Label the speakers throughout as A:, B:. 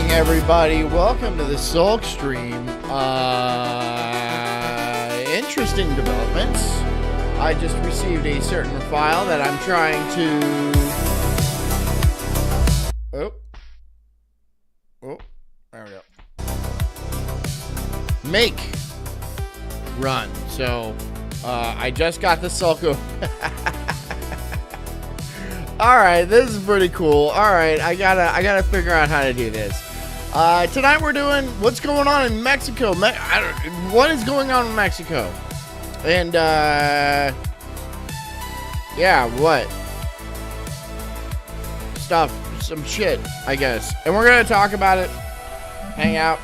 A: everybody. Welcome to the Sulk stream. Interesting developments. I just received a certain file that I'm trying to... Oh, there we go. Make run. So, I just got the Sulk. Alright, this is pretty cool. Alright, I gotta figure out how to do this. Tonight we're doing what's going on in Mexico. What is going on in Mexico? And, yeah, what? Stuff, some shit, I guess. And we're gonna talk about it, hang out,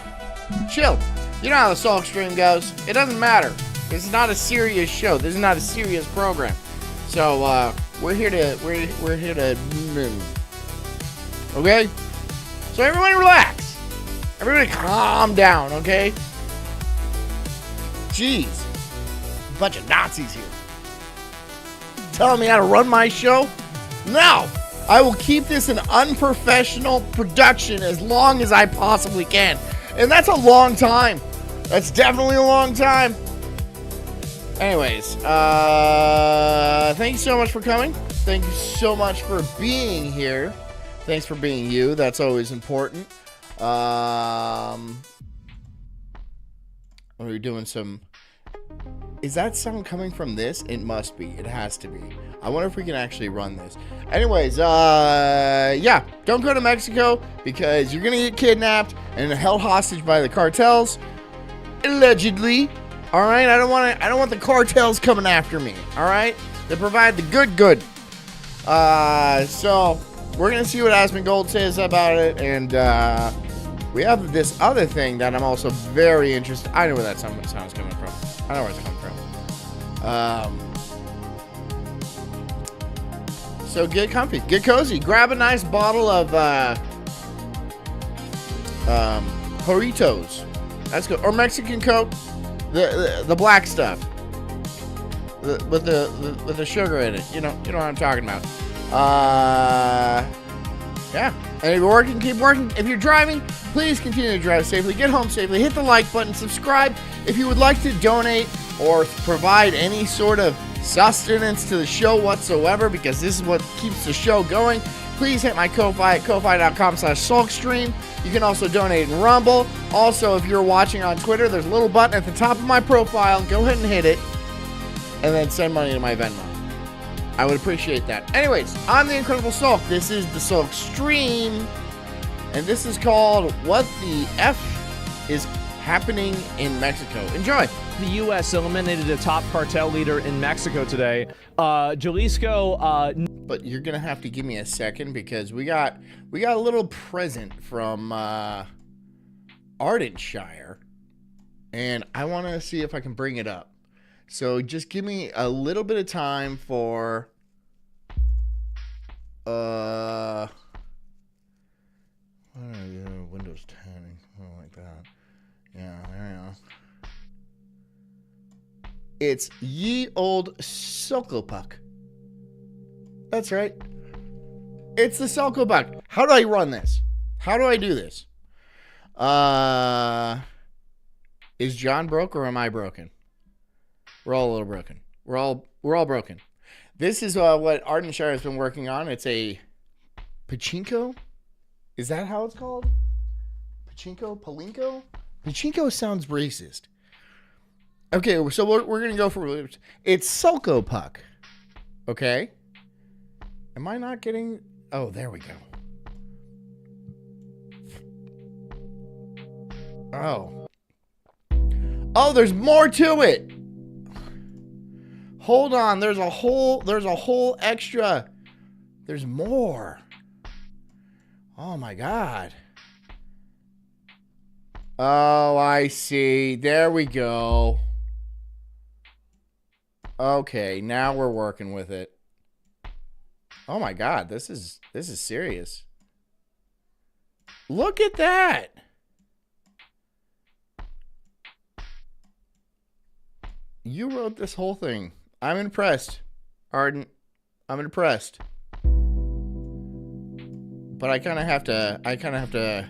A: chill. You know how the Sulk stream goes. It doesn't matter. This is not a serious show. This is not a serious program. So, we're here to okay? So everybody relax. Everybody calm down, okay? Jeez. Bunch of Nazis here. Telling me how to run my show? No! I will keep this an unprofessional production as long as I possibly can. And that's a long time. That's definitely a long time. Anyways, thank you so much for coming. Thank you so much for being here. Thanks for being you. That's always important. Are we doing some... Is that sound coming from this? It must be. It has to be. I wonder if we can actually run this. Anyways, yeah. Don't go to Mexico because you're going to get kidnapped and held hostage by the cartels. Allegedly. All right, I don't want the cartels coming after me. All right, they provide the good. So we're gonna see what Asmongold says about it, and we have this other thing that I'm also very interested. I know where that sound's coming from. I know where it's coming from. So get comfy, get cozy, grab a nice bottle of Doritos. That's good, or Mexican Coke. The black stuff with the sugar in it. You know what I'm talking about. Yeah. And if you're working, keep working. If you're driving, please continue to drive safely. Get home safely. Hit the like button. Subscribe if you would like to donate or provide any sort of sustenance to the show whatsoever, because this is what keeps the show going. Please hit my Ko-Fi at ko-fi.com/sulkstream. You can also donate in Rumble. Also, if you're watching on Twitter, there's a little button at the top of my profile. Go ahead and hit it. And then send money to my Venmo. I would appreciate that. Anyways, I'm the Incredible Sulk. This is the Sulk stream. And this is called What the F is Happening in Mexico. Enjoy.
B: The U.S. eliminated a top cartel leader in Mexico today. Jalisco...
A: But you're gonna have to give me a second because we got a little present from Ardenshire, and I want to see if I can bring it up. So just give me a little bit of time for Windows 10, something like that. Yeah, there you go. It's ye old Sulkopuck. That's right. It's the Sulkopuck. How do I run this? How do I do this? Is John broke or am I broken? We're all a little broken. We're all broken. This is what Ardenshire has been working on. It's a pachinko. Is that how it's called? Pachinko? Palinko? Pachinko sounds racist. Okay, so we're gonna go for it's Sulkopuck. Okay. Am I not getting... Oh, there we go. Oh, there's more to it. Hold on, there's a whole extra. There's more. Oh my God. Oh, I see. There we go. Okay, now we're working with it. Oh my God, this is serious. Look at that. You wrote this whole thing. I'm impressed, Arden. I'm impressed. But I kind of have to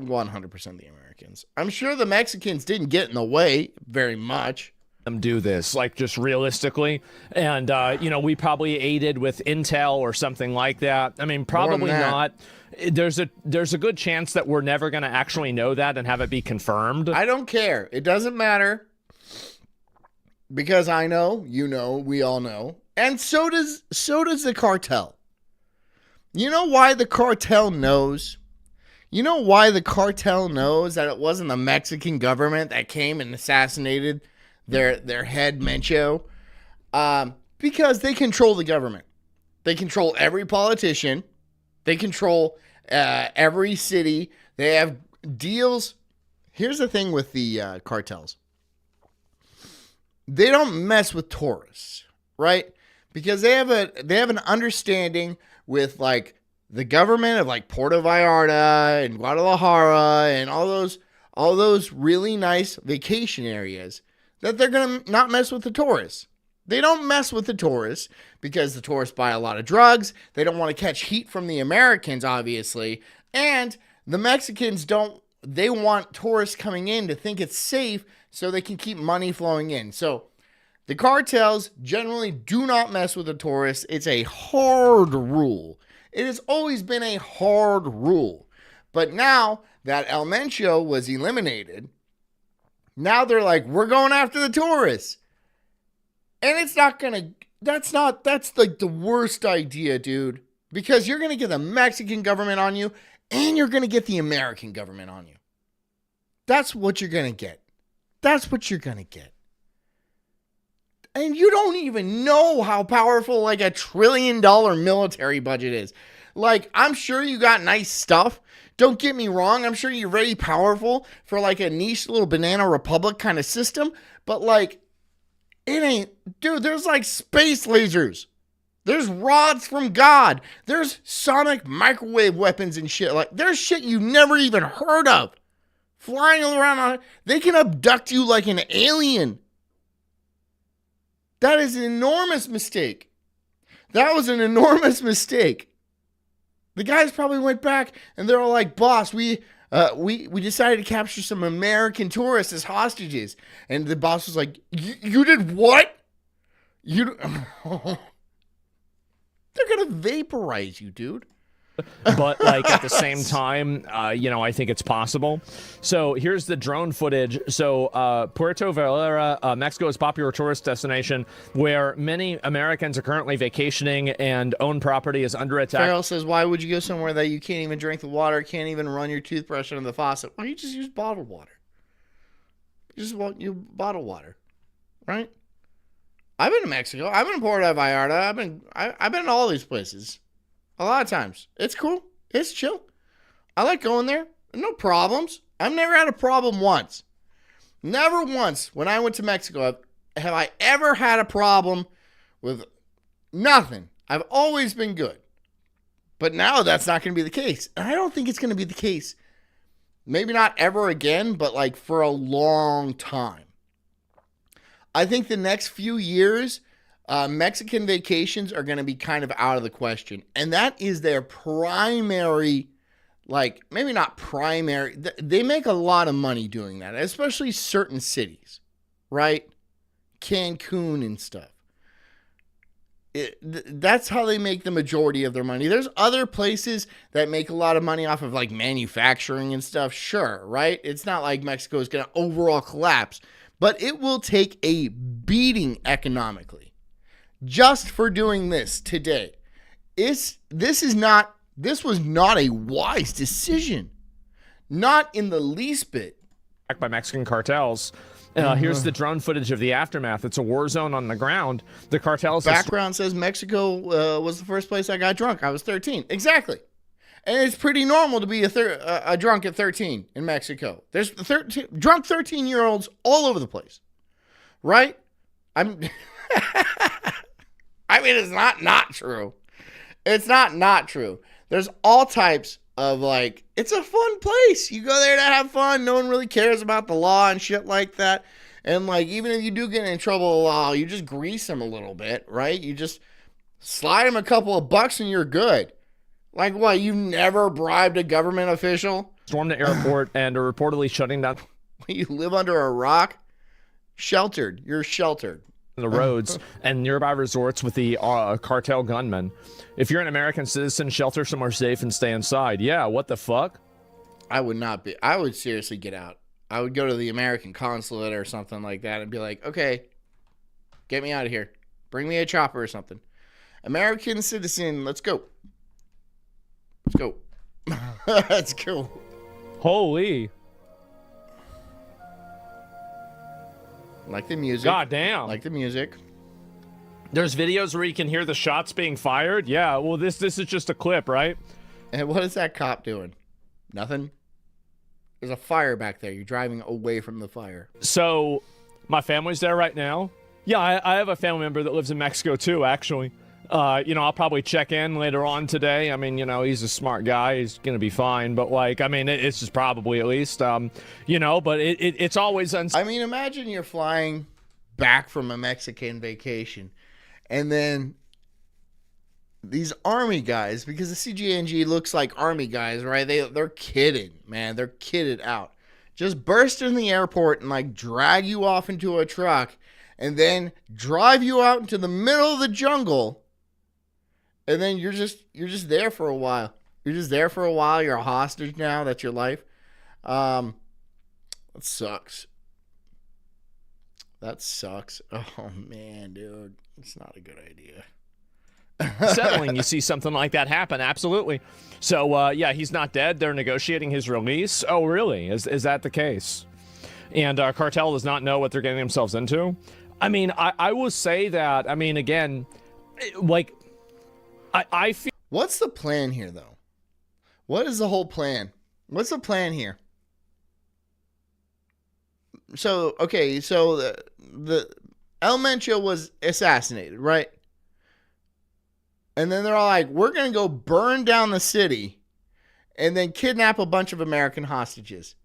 A: 100% the Americans. I'm sure the Mexicans didn't get in the way very much.
B: Them do this, like, just realistically, and we probably aided with intel or something like that. I mean, probably not. There's a good chance that we're never going to actually know that and have it be confirmed.
A: I don't care. It doesn't matter, because I know, you know, we all know, and so does the cartel. You know why the cartel knows? You know why the cartel knows that it wasn't the Mexican government that came and assassinated their head Mencho? Because they control the government. They control every politician. They control every city. They have deals. Here's the thing with the cartels. They don't mess with tourists, right? Because they have an understanding with like the government of like Puerto Vallarta and Guadalajara and all those really nice vacation areas that they're going to not mess with the tourists. They don't mess with the tourists because the tourists buy a lot of drugs. They don't want to catch heat from the Americans, obviously. And the Mexicans they want tourists coming in to think it's safe so they can keep money flowing in. So the cartels generally do not mess with the tourists. It's a hard rule. It has always been a hard rule. But now that El Mencho was eliminated, now they're like, we're going after the tourists. And it's not going to, that's like the worst idea, dude. Because you're going to get the Mexican government on you and you're going to get the American government on you. That's what you're going to get. That's what you're going to get. And you don't even know how powerful like $1 trillion military budget is. Like, I'm sure you got nice stuff. Don't get me wrong. I'm sure you're very powerful for like a niche little banana republic kind of system. But like, it ain't, dude, there's like space lasers. There's rods from God. There's sonic microwave weapons and shit. Like, there's shit you never even heard of flying around on it. They can abduct you like an alien. That is an enormous mistake. That was an enormous mistake. The guys probably went back and they're all like, boss, we decided to capture some American tourists as hostages. And the boss was like, you did what? They're going to vaporize you, dude.
B: But like at the same time, I think it's possible. So here's the drone footage. So Puerto Vallarta, Mexico is a popular tourist destination where many Americans are currently vacationing and own property is under attack.
A: Farrell says, why would you go somewhere that you can't even drink the water, can't even run your toothbrush under the faucet? Why don't you just use bottled water? You bottled water, right? I've been to Mexico. I've been to Puerto Vallarta. I've been to all these places. A lot of times. It's cool. It's chill. I like going there. No problems. I've never had a problem once. Never once when I went to Mexico have I ever had a problem with nothing. I've always been good. But now that's not going to be the case. And I don't think it's going to be the case. Maybe not ever again, but like for a long time. I think the next few years, Mexican vacations are going to be kind of out of the question. And that is their primary, like, maybe not primary. They make a lot of money doing that, especially certain cities, right? Cancun and stuff. That's how they make the majority of their money. There's other places that make a lot of money off of, like, manufacturing and stuff. Sure, right? It's not like Mexico is going to overall collapse. But it will take a beating economically. Just for doing this today. This was not a wise decision. Not in the least bit.
B: By Mexican cartels. Here's the drone footage of the aftermath. It's a war zone on the ground. The cartels...
A: Background says Mexico was the first place I got drunk. I was 13. Exactly. And it's pretty normal to be a drunk at 13 in Mexico. There's drunk 13-year-olds all over the place. Right? I mean, it's not true. It's not true. There's all types of, like, it's a fun place. You go there to have fun. No one really cares about the law and shit like that. And, like, even if you do get in trouble with the law, you just grease them a little bit, right? You just slide them a couple of bucks and you're good. Like, what, you never bribed a government official?
B: stormed the airport and are reportedly shutting down
A: You live under a rock? Sheltered. You're sheltered.
B: the roads and nearby resorts with the cartel gunmen. If you're an American citizen, shelter somewhere safe and stay inside. Yeah, what the fuck?
A: I would not be. I would seriously get out. I would go to the American consulate or something like that and be like, okay, get me out of here. Bring me a chopper or something. American citizen, let's go. Let's go. Let's go.
B: Holy.
A: Like the music.
B: God damn.
A: Like the music.
B: There's videos where you can hear the shots being fired. Yeah, well, this is just a clip, right?
A: And what is that cop doing? Nothing. There's a fire back there. You're driving away from the fire.
B: So, my family's there right now. Yeah, I have a family member that lives in Mexico too, actually. I'll probably check in later on today. I mean, he's a smart guy. He's going to be fine. But, it's just probably at least, but it's always...
A: I mean, imagine you're flying back from a Mexican vacation. And then these army guys, because the CGNG looks like army guys, right? They're kidding, man. They're kidded out. Just burst in the airport and, drag you off into a truck and then drive you out into the middle of the jungle. And then you're just there for a while. You're just there for a while. You're a hostage now. That's your life. That sucks. That sucks. Oh, man, dude. It's not a good idea.
B: Settling, you see something like that happen. Absolutely. So, he's not dead. They're negotiating his release. Oh, really? Is that the case? And cartel does not know what they're getting themselves into. I mean, I will say that, again, I feel...
A: What's the plan here, though? What is the whole plan? What's the plan here? So, okay, so the El Mencho was assassinated, right? And then they're all like, we're going to go burn down the city and then kidnap a bunch of American hostages.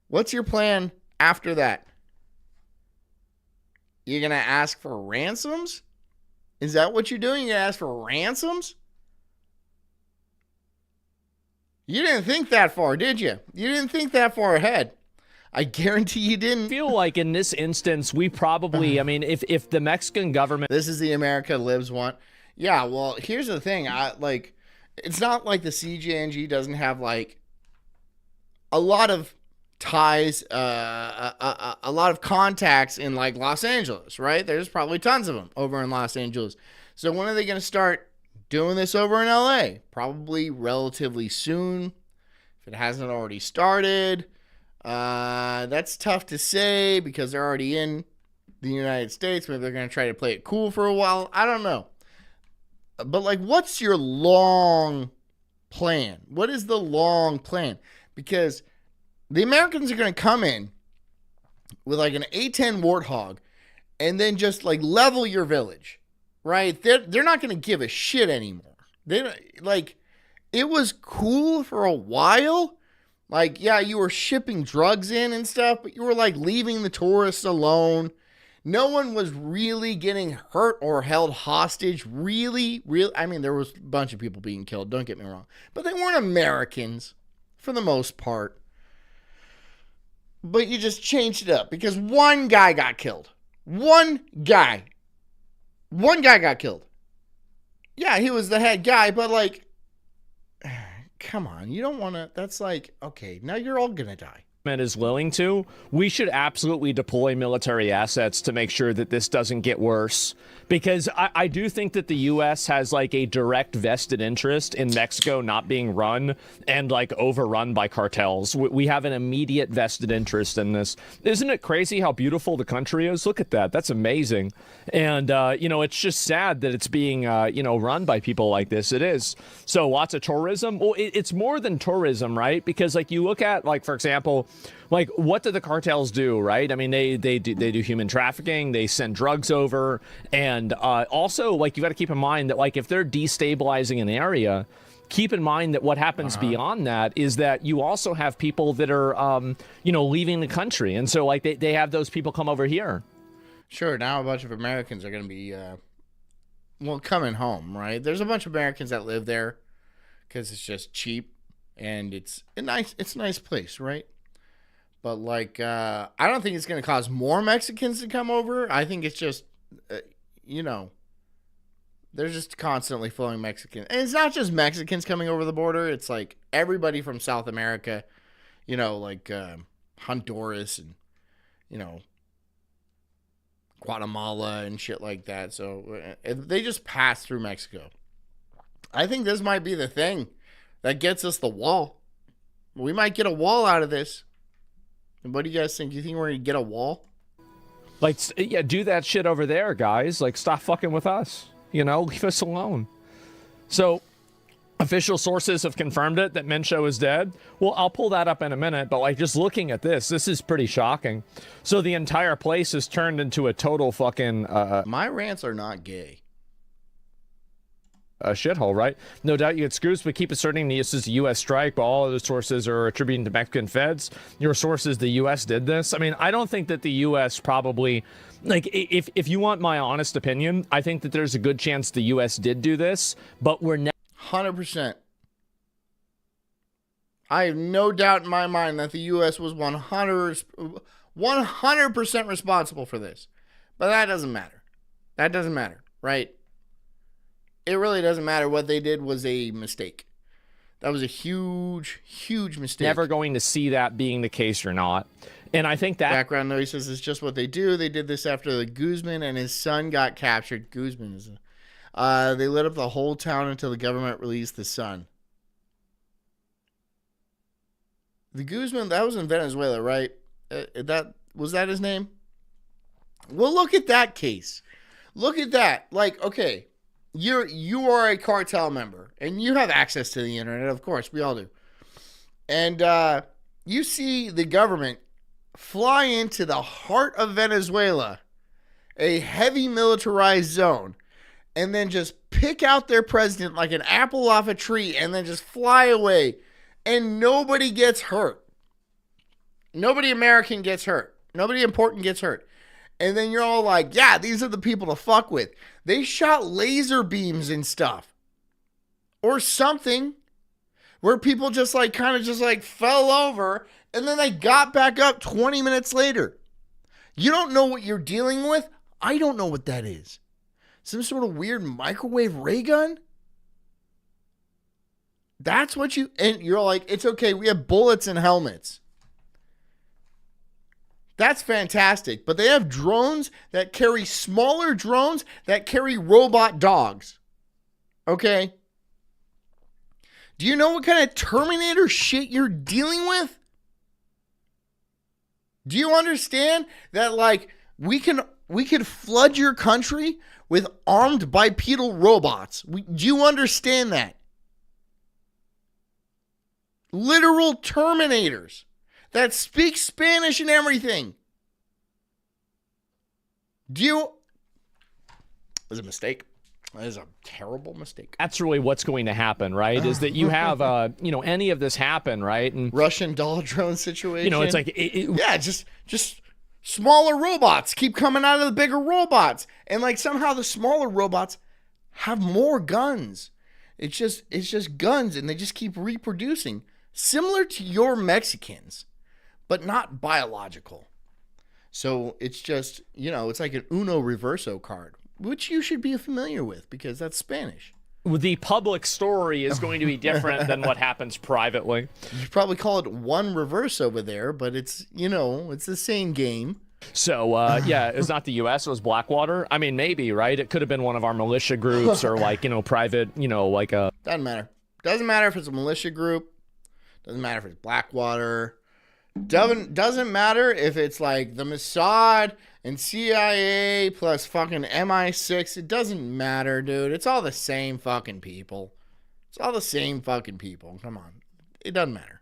A: What's your plan after that? You're going to ask for ransoms? Is that what you're doing? You're going to ask for ransoms? You didn't think that far, did you? You didn't think that far ahead. I guarantee you didn't.
B: I feel like in this instance, we probably, if the Mexican government...
A: This is the America Lives one. Yeah, well, here's the thing. It's not like the CJNG doesn't have, a lot of ties, a lot of contacts in, Los Angeles, right? There's probably tons of them over in Los Angeles. So when are they going to start doing this over in LA? Probably relatively soon, if it hasn't already started. That's tough to say because they're already in the United States. Maybe they're going to try to play it cool for a while. I don't know. But, what's your long plan? What is the long plan? Because the Americans are going to come in with, an A-10 Warthog and then just, level your village, right? They're not going to give a shit anymore. It was cool for a while. Yeah, you were shipping drugs in and stuff, but you were, leaving the tourists alone. No one was really getting hurt or held hostage. Really. There was a bunch of people being killed, don't get me wrong. But they weren't Americans, for the most part. But you just changed it up because one guy got killed. One guy got killed. Yeah, he was the head guy, but, come on. You don't want to... That's okay, now you're all going to die.
B: Is willing to, we should absolutely deploy military assets to make sure that this doesn't get worse. Because I do think that the U.S. has a direct vested interest in Mexico not being run and overrun by cartels. We have an immediate vested interest in this. Isn't it crazy how beautiful the country is? Look at that. That's amazing. And, it's just sad that it's being, run by people like this. It is. So lots of tourism. Well, it's more than tourism, right? Because you look at, for example, what do the cartels do, right? They do human trafficking, they send drugs over, and also, you got to keep in mind that, if they're destabilizing an area, keep in mind that what happens beyond that is that you also have people that are, leaving the country, and so, they have those people come over here.
A: Sure, now a bunch of Americans are going to be, coming home, right? There's a bunch of Americans that live there because it's just cheap. and it's a nice place, right? But like, I don't think it's going to cause more Mexicans to come over. I think it's just, they're just constantly flowing Mexicans. And it's not just Mexicans coming over the border. It's like everybody from South America, like Honduras and, Guatemala and shit like that. So they just pass through Mexico. I think this might be the thing that gets us the wall. We might get a wall out of this. And what do you guys think? Do you think we're going to get a wall?
B: Like, yeah, do that shit over there, guys. Like, stop fucking with us. Leave us alone. So, official sources have confirmed it, that Mencho is dead. Well, I'll pull that up in a minute, but like, just looking at this is pretty shocking. So the entire place is turned into a total fucking...
A: My rants are not gay.
B: A shithole, right? No doubt you get screws, but keep asserting this is a U.S. strike, but all other sources are attributing to Mexican feds. Your sources, the U.S. did this. I mean, I don't think that the U.S. probably... Like, if you want my honest opinion, I think that there's a good chance the U.S. did do this, but we're never...
A: 100%. I have no doubt in my mind that the U.S. was 100% responsible for this. But that doesn't matter. That doesn't matter, right? It really doesn't matter. What they did was a mistake. That was a huge, huge mistake.
B: Never going to see that being the case or not. And I think that...
A: Background noises is just what they do. They did this after the Guzman and his son got captured. Guzman is... they lit up the whole town until the government released the son. The Guzman, that was in Venezuela, right? Was that his name? Well, look at that case. Look at that. Like, okay... You are a cartel member, and you have access to the internet, of course, we all do. And you see the government fly into the heart of Venezuela, a heavy militarized zone, and then just pick out their president like an apple off a tree and then just fly away, and nobody gets hurt. Nobody American gets hurt. Nobody important gets hurt. And then you're all like, yeah, these are the people to fuck with. They shot laser beams and stuff. Or something. Where people just like kind of just like fell over. And then they got back up 20 minutes later. You don't know what you're dealing with? I don't know what that is. Some sort of weird microwave ray gun? That's what you... And you're like, it's okay, we have bullets and helmets. That's fantastic. But they have drones that carry smaller drones that carry robot dogs. Okay? Do you know what kind of Terminator shit you're dealing with? Do you understand that, like, we could flood your country with armed bipedal robots? Do you understand that? Literal Terminators that speak Spanish and everything. It was a mistake. That is a terrible mistake.
B: That's really what's going to happen, right? Is that you have, any of this happen, right? And
A: Russian doll drone situation.
B: it's like...
A: yeah, just smaller robots keep coming out of the bigger robots. And, like, somehow the smaller robots have more guns. It's just guns, and they just keep reproducing. Similar to your Mexicans, but not biological. So it's just, it's like an Uno Reverso card, which you should be familiar with because that's Spanish.
B: The public story is going to be different than what happens privately.
A: You probably call it one reverse over there, but it's, it's the same game.
B: So, it's not the U.S., it was Blackwater. I mean, maybe, right? It could have been one of our militia groups or private, like a...
A: Doesn't matter. Doesn't matter if it's a militia group. Doesn't matter if it's Blackwater. Doesn't matter if it's like the Mossad and CIA plus fucking MI6. It doesn't matter, dude. It's all the same fucking people. It's all the same fucking people. Come on. It doesn't matter.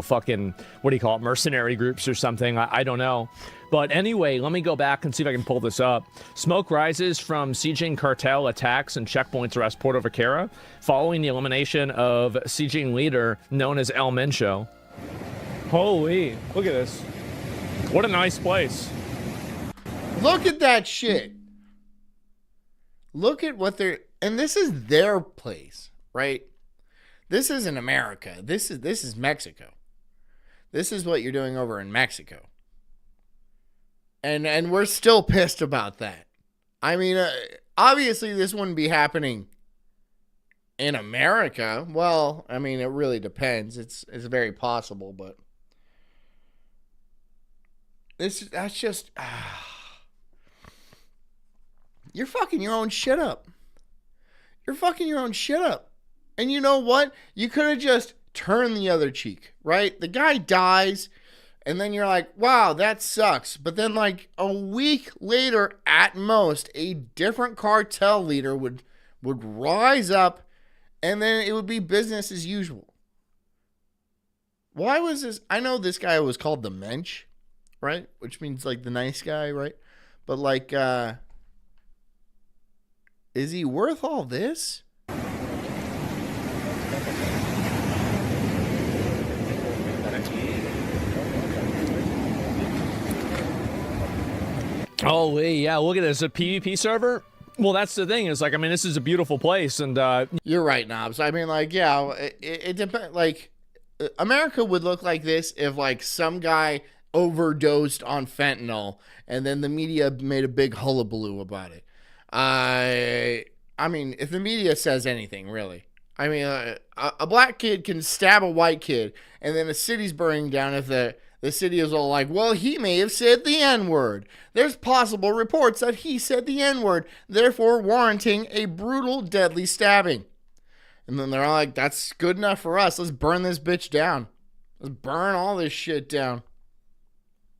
B: Fucking, what do you call it? Mercenary groups or something. I don't know. But anyway, let me go back and see if I can pull this up. Smoke rises from sieging cartel attacks and checkpoints around Puerto Vaquera following the elimination of sieging leader known as El Mencho. Holy, look at this. What a nice place.
A: Look at that shit. Look at what they're... And this is their place, right? This isn't America. This is Mexico. This is what you're doing over in Mexico. And we're still pissed about that. I mean, obviously this wouldn't be happening in America. Well, I mean, it really depends. It's very possible, but that's just you're fucking your own shit up. You're fucking your own shit up. And you know what? You could have just turned the other cheek, right? The guy dies, and then you're like, wow, that sucks. But then like a week later at most, a different cartel leader would rise up, and then it would be business as usual. Why was this? I know this guy was called the Mensch, right? Which means like the nice guy, right? But like, is he worth all this?
B: Oh, yeah, look at this. A PvP server? Well, that's the thing. Is like, I mean, this is a beautiful place, and
A: you're right, Knobs. I mean, like, yeah, it depends. Like, America would look like this if like some guy overdosed on fentanyl, and then the media made a big hullabaloo about it. I mean, if the media says anything, really. I mean, a black kid can stab a white kid, and then the city's burning down if the city is all like, well, he may have said the N-word. There's possible reports that he said the N-word, therefore warranting a brutal, deadly stabbing. And then they're all like, that's good enough for us. Let's burn this bitch down. Let's burn all this shit down.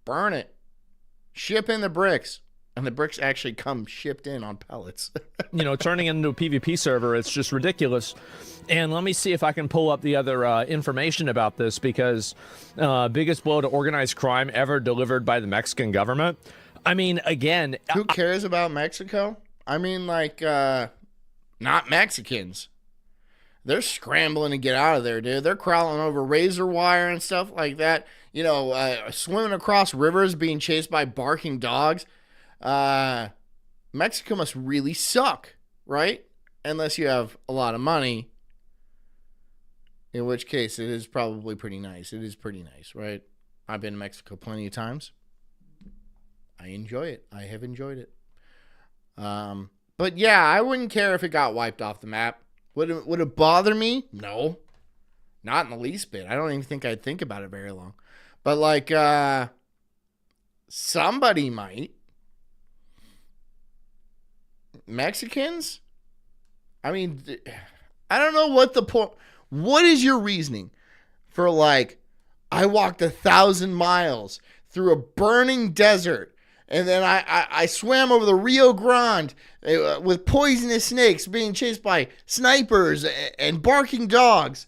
A: Burn it. Ship in the bricks. And the bricks actually come shipped in on pellets.
B: Turning into a PvP server, it's just ridiculous. And let me see if I can pull up the other information about this, because biggest blow to organized crime ever delivered by the Mexican government. I mean, again...
A: Who cares about Mexico? I mean, like, not Mexicans. They're scrambling to get out of there, dude. They're crawling over razor wire and stuff like that. Swimming across rivers, being chased by barking dogs. Mexico must really suck, right? Unless you have a lot of money, in which case it is probably pretty nice. It is pretty nice, right? I've been to Mexico plenty of times. I enjoy it. I have enjoyed it. But yeah, I wouldn't care if it got wiped off the map. Would it bother me? No, not in the least bit. I don't even think I'd think about it very long. But like, somebody might. Mexicans? I mean, I don't know what the point. What is your reasoning for like, I walked 1,000 miles through a burning desert, and then I swam over the Rio Grande with poisonous snakes, being chased by snipers and barking dogs,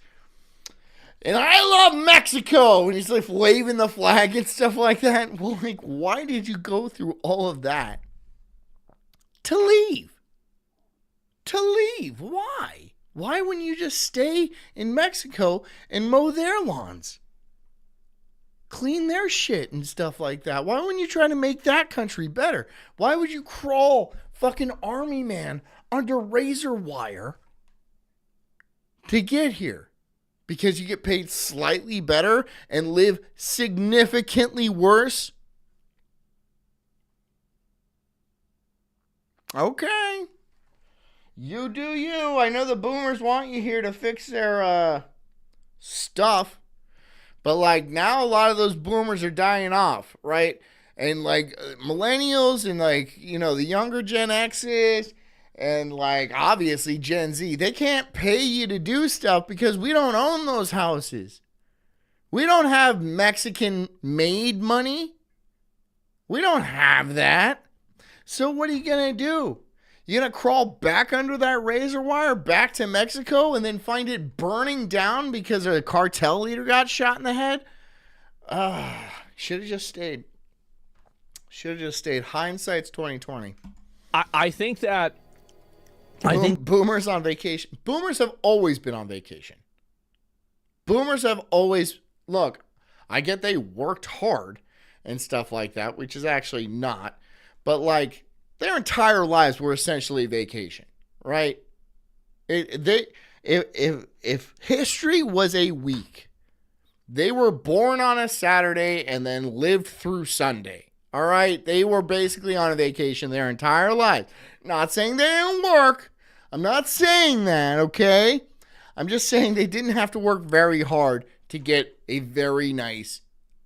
A: and I love Mexico, and he's like waving the flag and stuff like that. Well, like, why did you go through all of that to leave? Why? Why wouldn't you just stay in Mexico and mow their lawns? Clean their shit and stuff like that. Why wouldn't you try to make that country better? Why would you crawl fucking army man under razor wire to get here? Because you get paid slightly better and live significantly worse? Okay. You do you. I know the boomers want you here to fix their stuff. But like now a lot of those boomers are dying off, right? And like millennials and like, the younger Gen X's and like obviously Gen Z, they can't pay you to do stuff because we don't own those houses. We don't have Mexican made money. We don't have that. So what are you going to do? You're going to crawl back under that razor wire back to Mexico and then find it burning down because a cartel leader got shot in the head? Should have just stayed. Hindsight's 2020.
B: I think that...
A: Boomers on vacation. Boomers have always been on vacation. Boomers have always... Look, I get they worked hard and stuff like that, which is actually not. But like... Their entire lives were essentially vacation, right? If history was a week, they were born on a Saturday and then lived through Sunday. All right? They were basically on a vacation their entire life. Not saying they didn't work. I'm not saying that, okay? I'm just saying they didn't have to work very hard to get a very nice,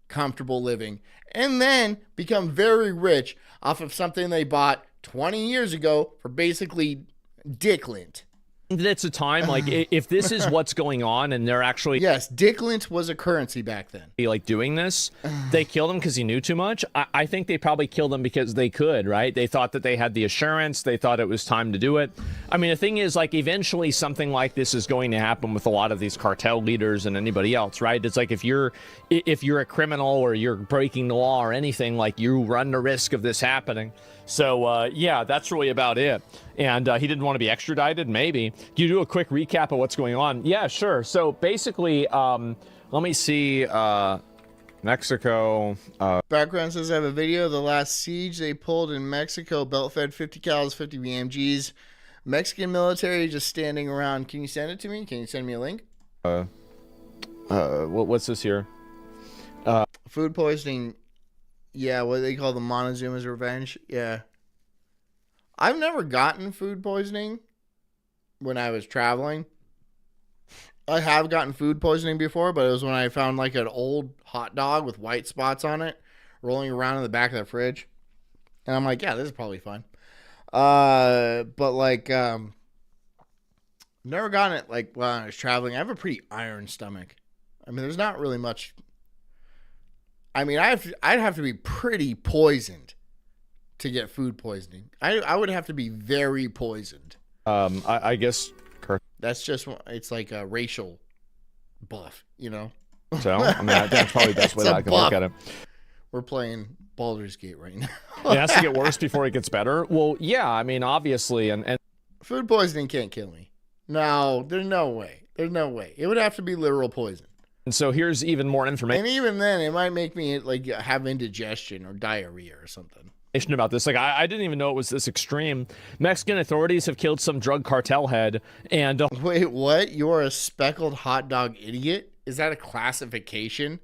A: comfortable living and then become very rich off of something they bought 20 years ago for basically dick lint.
B: It's a time, like, if this is what's going on and they're actually
A: Yes, dick lint was a currency back then.
B: like doing this, they killed him because he knew too much. I think they probably killed him because they could, right? They thought that they had the assurance. They thought it was time to do it. I mean, the thing is, like, eventually something like this is going to happen with a lot of these cartel leaders and anybody else, right? It's like if you're a criminal or you're breaking the law or anything, like, you run the risk of this happening. So, yeah, that's really about it. And he didn't want to be extradited, maybe. Can you do a quick recap of what's going on? Yeah, sure. So, basically, let me see. Mexico.
A: Background says I have a video of the last siege they pulled in Mexico. Belt-fed 50 cals, 50 BMGs. Mexican military just standing around. Can you send it to me? Can you send me a link?
B: What's this here?
A: Food poisoning. Yeah, what they call the Montezuma's revenge. Yeah. I've never gotten food poisoning when I was traveling. I have gotten food poisoning before, but it was when I found like an old hot dog with white spots on it rolling around in the back of the fridge. And I'm like, yeah, this is probably fine. But like, never gotten it like when I was traveling. I have a pretty iron stomach. I mean, there's not really much. I mean, I'd have to be pretty poisoned to get food poisoning. I would have to be very poisoned.
B: I guess.
A: That's just, it's like a racial buff, you know?
B: So, I mean, that's probably the best way that I can look at it.
A: We're playing Baldur's Gate right now.
B: It has to get worse before it gets better. Well, yeah, I mean, obviously, and
A: food poisoning can't kill me. No, there's no way. There's no way. It would have to be literal poison.
B: And so here's even more information.
A: And even then, it might make me like have indigestion or diarrhea or something.
B: About this, like, I didn't even know it was this extreme. Mexican authorities have killed some drug cartel head, and
A: wait, what? You're a speckled hot dog idiot? Is that a classification?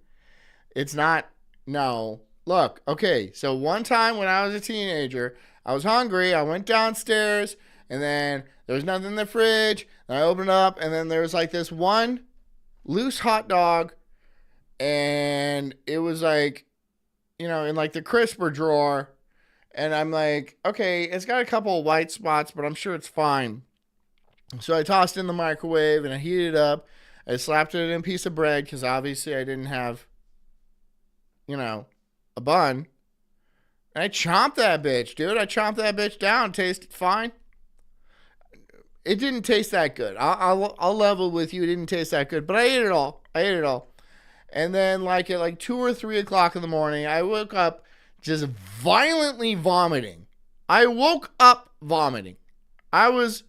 A: It's not. No. Look, okay, so one time when I was a teenager, I was hungry. I went downstairs, and then there was nothing in the fridge. And I opened it up, and then there was like this one loose hot dog, and it was like, you know, in like the crisper drawer. And I'm like, okay, it's got a couple of white spots, but I'm sure it's fine. So I tossed it in the microwave and I heated it up. I slapped it in a piece of bread because obviously I didn't have, you know, a bun. And I chomped that bitch, dude. I chomped that bitch down. Tasted fine. It didn't taste that good. I'll level with you. It didn't taste that good, but I ate it all. And then like at like 2 or 3 o'clock in the morning, I woke up just violently vomiting. I woke up vomiting. It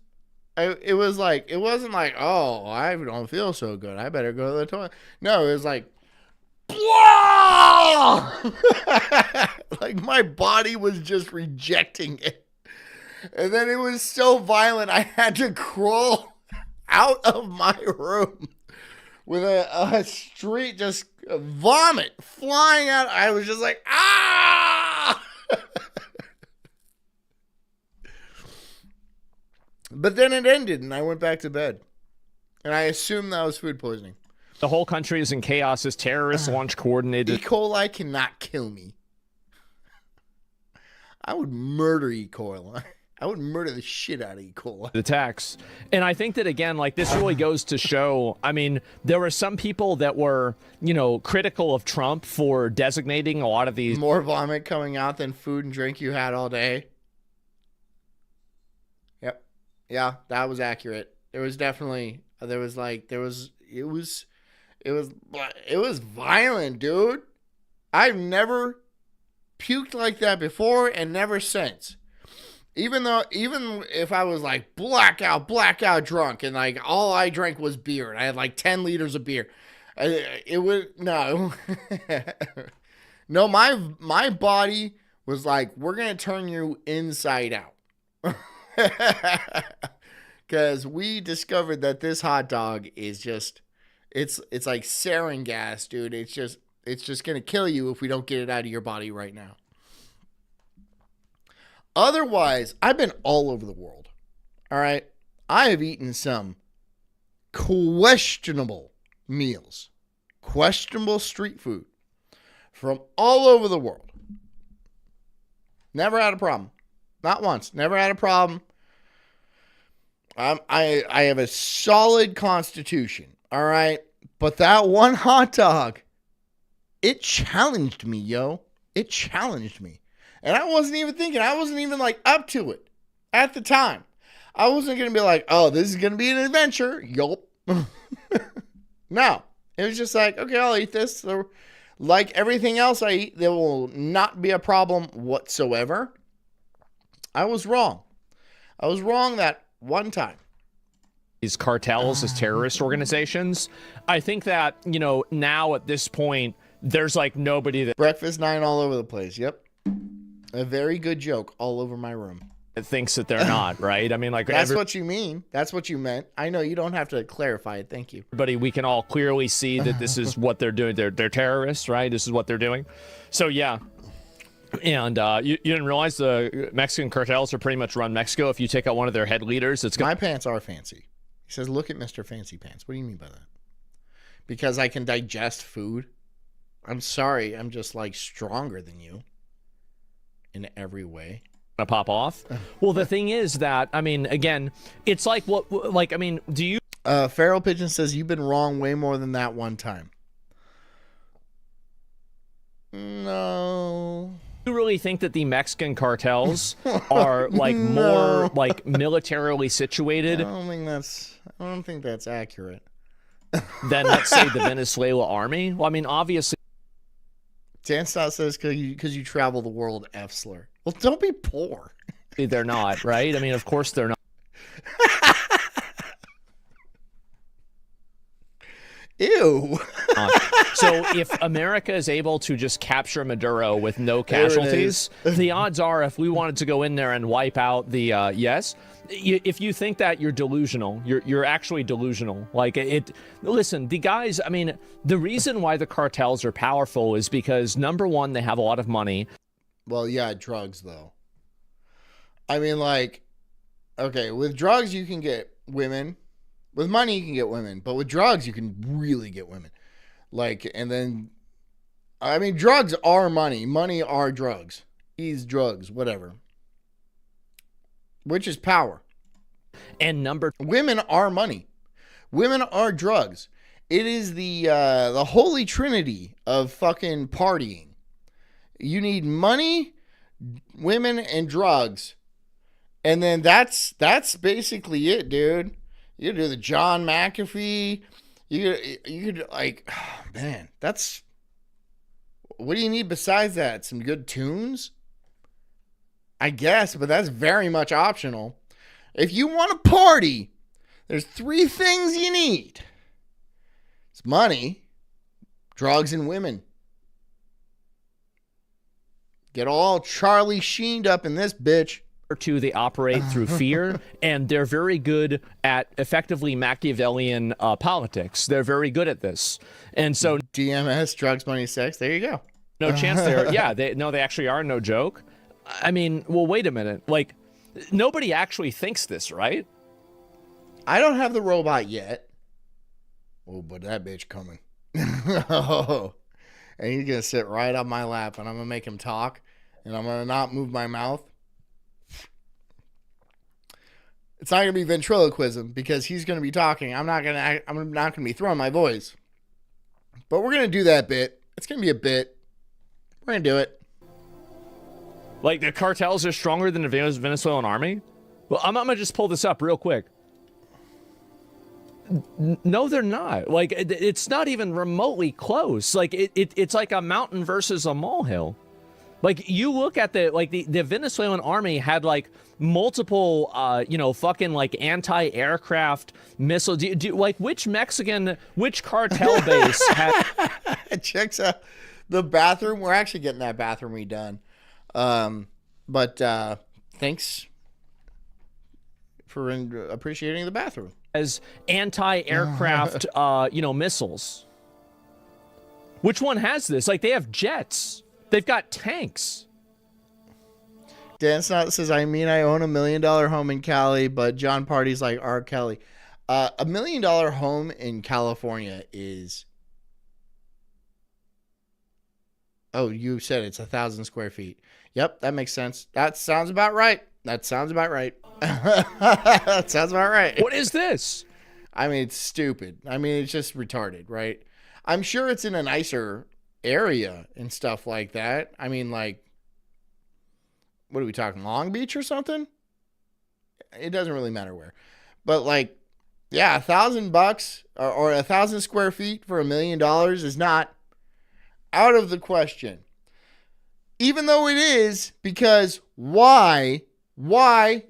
A: wasn't like, oh, I don't feel so good, I better go to the toilet. No, it was like, like my body was just rejecting it. And then it was so violent, I had to crawl out of my room with a street just vomit flying out. I was just like, ah! But then it ended and I went back to bed. And I assumed that was food poisoning.
B: the whole country is in chaos as terrorists launch coordinated.
A: E. coli cannot kill me. I would murder E. coli. I would murder the shit out of E. coli.
B: Attacks. And I think that, again, like, this really goes to show, I mean, there were some people that were, you know, critical of Trump for designating a lot of these.
A: More vomit coming out than food and drink you had all day. Yep. Yeah, that was accurate. There was definitely, it was violent, dude. I've never puked like that before and never since. Even if I was like blackout drunk and like all I drank was beer and I had like 10 liters of beer, it would, no. No, my body was like, we're going to turn you inside out. because we discovered that this hot dog is just, it's like sarin gas, dude. It's just gonna kill you if we don't get it out of your body right now. Otherwise, I've been all over the world. All right, I have eaten some questionable meals, questionable street food from all over the world. Never had a problem. Not once. Never had a problem. I have a solid constitution. All right. But that one hot dog, it challenged me, yo. It challenged me. And I wasn't even thinking. I wasn't even like up to it at the time. I wasn't going to be like, oh, this is going to be an adventure. Yup. No. It was just like, okay, I'll eat this. So, like everything else I eat, there will not be a problem whatsoever. I was wrong. I was wrong that one time.
B: These cartels as terrorist organizations. I think that, you know, now at this point, there's like nobody that
A: Breakfast 9 all over the place. Yep. A very good joke all over my room.
B: thinks that they're not, right? I mean, like
A: That's what you mean. That's what you meant. I know you don't have to clarify it. Thank you.
B: everybody, we can all clearly see that this is what they're doing. They're terrorists, right? This is what they're doing. So yeah. And you didn't realize the Mexican cartels are pretty much run Mexico. If you take out one of their head leaders, it's
A: My pants are fancy. He says, look at Mr. Fancy Pants. What do you mean by that? Because I can digest food? I'm sorry. I'm just like stronger than you in every way.
B: gonna pop off. Well, the thing is that, I mean, again, it's like what, like, I mean, do you?
A: Feral Pigeon says you've been wrong way more than that one time. No.
B: You really think that the Mexican cartels are like more like militarily situated
A: I don't think that's accurate.
B: than, let's say, the Venezuela army? Well, I mean, obviously
A: Dan Stott says because you travel the world, F slur. Well, don't be poor.
B: they're not, right? I mean, of course they're not.
A: Ew.
B: So if America is able to just capture Maduro with no casualties, the odds are if we wanted to go in there and wipe out the if you think that, you're delusional. You're actually delusional. Like listen, the guys, I mean, the reason why the cartels are powerful is because, number one, they have a lot of money.
A: Well, yeah, drugs though. I mean, like, okay, with drugs you can get women. With money, you can get women, but with drugs, you can really get women. Like, and then, I mean, drugs are money. Money are drugs. These drugs, whatever. Which is power.
B: And
A: women are money. Women are drugs. It is the holy trinity of fucking partying. You need money, women, and drugs, and then that's basically it, dude. You could do the John McAfee. You could like, oh, man, that's, what do you need besides that? Some good tunes? I guess, but that's very much optional. If you want to party, there's 3 things you need. It's money, drugs, and women. Get all Charlie Sheened up in this bitch.
B: Two, they operate through fear, and they're very good at effectively Machiavellian politics. They're very good at this. And so
A: DMS, drugs, money, sex. There you go.
B: No chance there. Yeah, they actually are, no joke. I mean, well, wait a minute. Like, nobody actually thinks this, right?
A: I don't have the robot yet. Oh, but that bitch coming. Oh. And he's going to sit right on my lap, and I'm going to make him talk, and I'm going to not move my mouth. It's not going to be ventriloquism because he's going to be talking. I'm not going to be throwing my voice. But we're going to do that bit. It's going to be a bit. We're going to do it.
B: Like, the cartels are stronger than the Venezuelan army? Well, I'm going to just pull this up real quick. No, they're not. Like, it's not even remotely close. Like, it's like a mountain versus a molehill. Like, you look at the Venezuelan army had like multiple, fucking like anti-aircraft missiles. Like, which cartel base had?
A: Checks out the bathroom. We're actually getting that bathroom redone. But thanks for appreciating the bathroom.
B: As anti-aircraft, missiles. Which one has this? Like, they have jets. They've got tanks.
A: Dan Snot says, I own $1 million home in Cali, but John Party's like R. Kelly. $1 million home in California is... Oh, you said it's 1,000 square feet. Yep, that makes sense. That sounds about right. That sounds about right.
B: What is this?
A: I mean, it's stupid. I mean, it's just retarded, right? I'm sure it's in a nicer area and stuff like that. I mean, like, what are we talking? Long Beach or something? It doesn't really matter where. But like, yeah, $1,000 or 1,000 square feet for $1 million is not out of the question. Even though it is, because why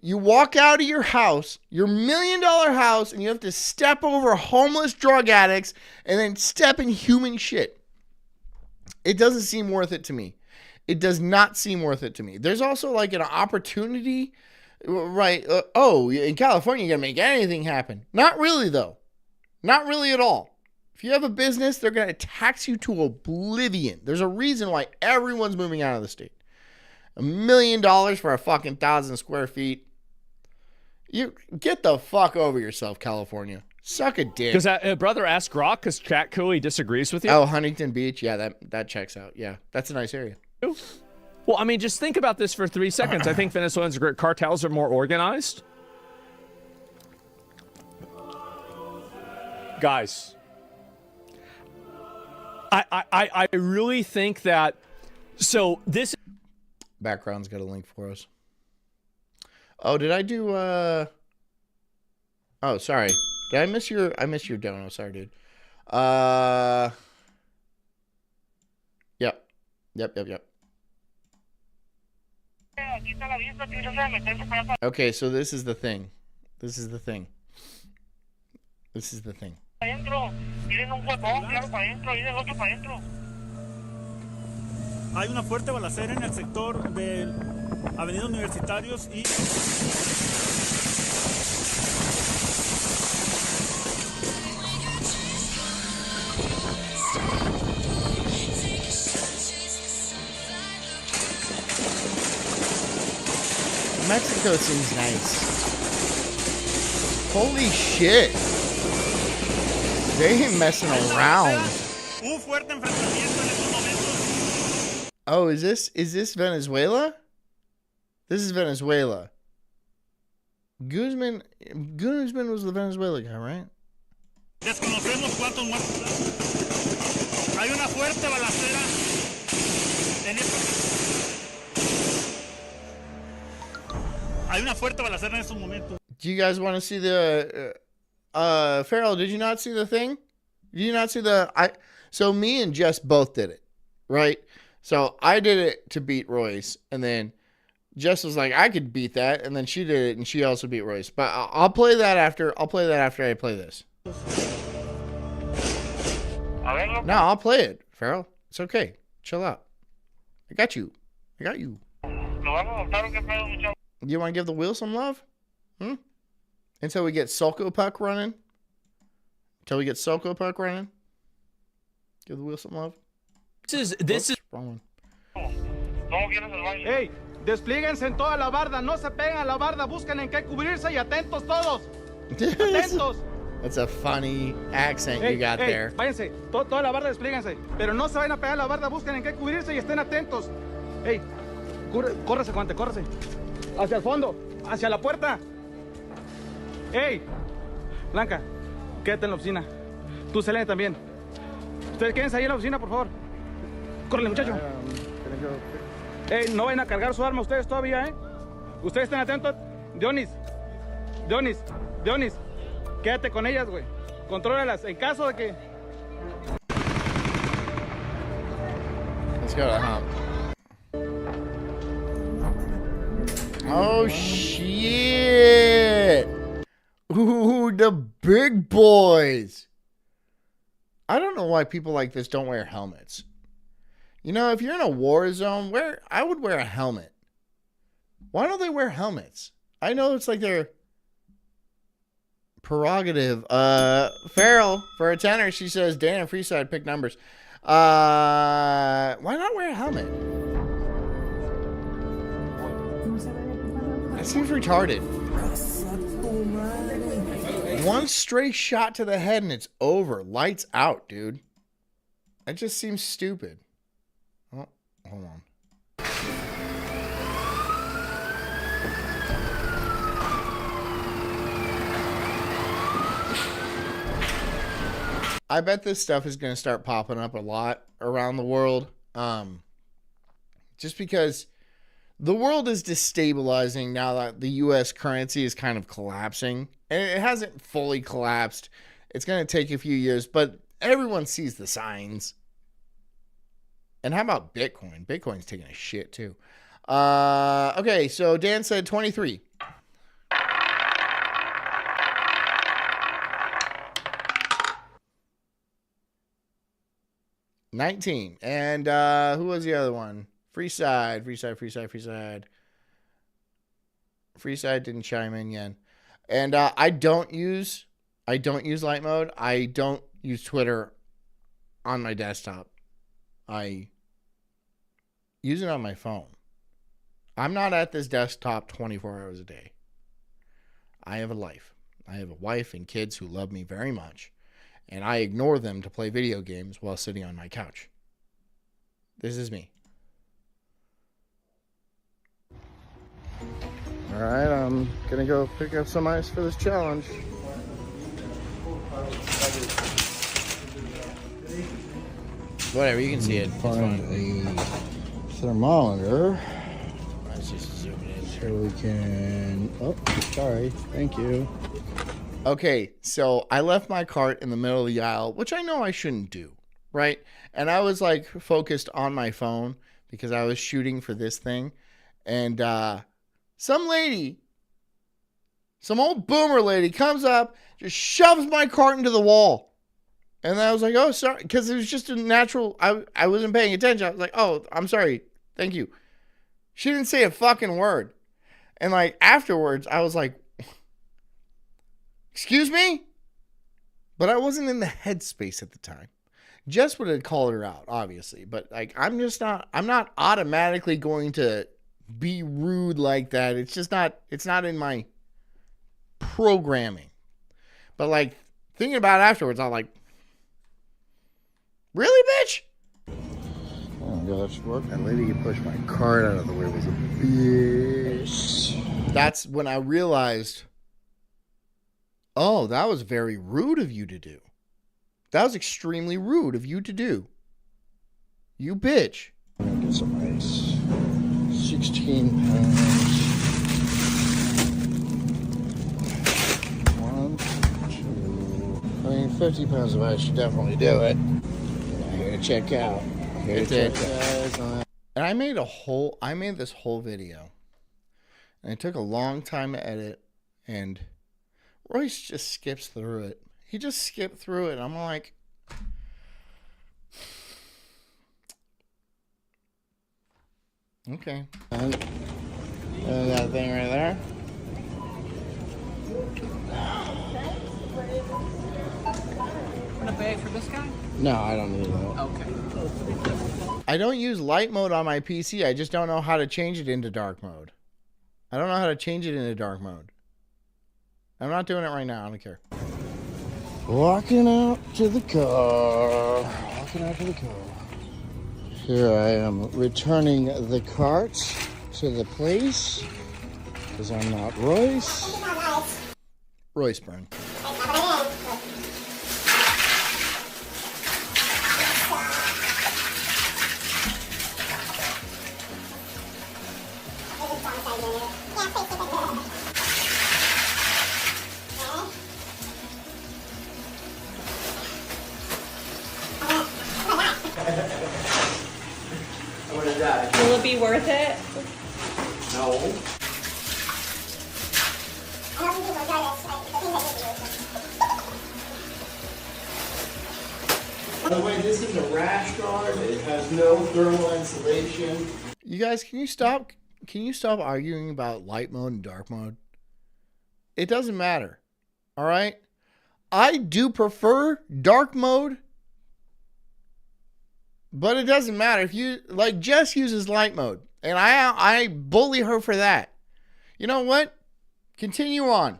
A: you walk out of your house, your $1 million house, and you have to step over homeless drug addicts and then step in human shit. It doesn't seem worth it to me. It does not seem worth it to me. There's also like an opportunity, right? In California, you're going to make anything happen. Not really, though. Not really at all. If you have a business, they're going to tax you to oblivion. There's a reason why everyone's moving out of the state. $1 million for a fucking 1,000 square feet. You get the fuck over yourself, California. Suck a dick.
B: Because brother asked Grok because Chat Cooey disagrees with you.
A: Oh, Huntington Beach. Yeah, that checks out. Yeah, that's a nice area.
B: Well, I mean, just think about this for 3 seconds. I think Venezuelans cartels are more organized. Guys, I really think that. So this
A: background's got a link for us. Oh, did I do? Oh, sorry. Did I miss your? I missed your dono. Sorry, dude. Yep. Okay, so this is the thing.
C: Hay una fuerte balacera en el sector de Avenida Universitarios y...
A: Mexico seems nice. Holy shit. They ain't messing around.
C: Un fuerte enfrentamiento en estos momentos.
A: Oh, is this Venezuela? This is Venezuela. Guzman was the Venezuela guy, right?
C: Desconocemos cuántos muertos. Hay una fuerte balacera en Hay una fuerte balacera en estos momentos.
A: Do you guys want to see the Farrell, did you not see the thing? Did you not see so me and Jess both did it, right? So I did it to beat Royce, and then Jess was like, I could beat that, and then she did it, and she also beat Royce. But I'll play that after I play this. No, I'll play it, Farrell. It's okay. Chill out. I got you. You want to give the wheel some love? Until we get Sulko Puck running. Give the wheel some love.
B: This is
A: wrong one.
D: Hey, desplíguense en toda la barda, no se peguen a la barda, busquen en qué cubrirse y atentos todos. Atentos.
A: That's a funny accent you got there.
D: Váyanse, toda la barda desplíguense, pero no se vayan a pegar a la barda, busquen en qué cubrirse y estén atentos. Hey, córrese, Juante, córrese. Hacia el fondo, hacia la puerta. Hey, Blanca, quédate en la oficina. Tú, Selene, también. Ustedes quédense ahí en la oficina, por favor. Córrele, muchacho. No vayan a cargar su arma ustedes todavía, ¿eh? Ustedes estén atentos. Dionis, quédate con ellas, güey. Contrólalas. En caso de que...
A: Let's go to hump. Oh, shit. Ooh, the big boys. I don't know why people like this don't wear helmets. You know, if you're in a war zone, I would wear a helmet. Why don't they wear helmets? I know it's like they're prerogative. Farrell, for a tenner, she says, Dan and Freeside pick numbers. Why not wear a helmet? That seems retarded. One stray shot to the head and it's over. Lights out, dude. That just seems stupid. Oh, hold on. I bet this stuff is going to start popping up a lot around the world. Just because the world is destabilizing now that the U.S. currency is kind of collapsing. And it hasn't fully collapsed. It's going to take a few years, but everyone sees the signs. And how about Bitcoin? Bitcoin's taking a shit too. Okay, so Dan said 23. $19. And who was the other one? Freeside didn't chime in yet. And I don't use light mode. I don't use Twitter on my desktop. I use it on my phone. I'm not at this desktop 24 hours a day. I have a life. I have a wife and kids who love me very much. And I ignore them to play video games while sitting on my couch. This is me. All right, I'm going to go pick up some ice for this challenge. Whatever, you can see it.
E: Find a thermometer.
A: Let's just zoom it in.
E: So we can... Oh, sorry. Thank you.
A: Okay, so I left my cart in the middle of the aisle, which I know I shouldn't do, right? And I was like focused on my phone because I was shooting for this thing. And some lady, some old boomer lady comes up, just shoves my cart into the wall. And I was like, oh, sorry, because it was just a natural, I wasn't paying attention. I was like, oh, I'm sorry, thank you. She didn't say a fucking word. And like afterwards, I was like, excuse me? But I wasn't in the headspace at the time. Jess would have called her out, obviously. But like, I'm not automatically going to be rude like that. It's not in my programming. But like, thinking about it afterwards, I'm like, really, bitch?
E: Oh, gosh, work.
A: That lady who pushed my cart out of the way was a bitch. That's when I realized, oh, that was very rude of you to do. That was extremely rude of you to do. You bitch.
E: I'm gonna get some ice. 16 pounds. 1, 2. I mean, 50 pounds of ice should definitely do it. Here to check out. Here to check out.
A: And I made this whole video. And it took a long time to edit. And Royce just skips through it. He just skipped through it. I'm like, okay.
E: And that thing right there.
F: Want to pay for this guy?
E: No, I don't need that.
F: Okay.
A: I don't use light mode on my PC. I just don't know how to change it into dark mode. I don't know how to change it into dark mode. I'm not doing it right now. I don't care.
E: Walking out to the car. Here I am returning the cart to the place because I'm not Royce.
A: Royce burn.
G: Will it be worth it?
A: No. By the way, this is a rash guard. It has no thermal insulation. You guys, can you stop arguing about light mode and dark mode? It doesn't matter. All right. I do prefer dark mode, but it doesn't matter. If you like, Jess uses light mode, and I bully her for that. You know what? Continue on.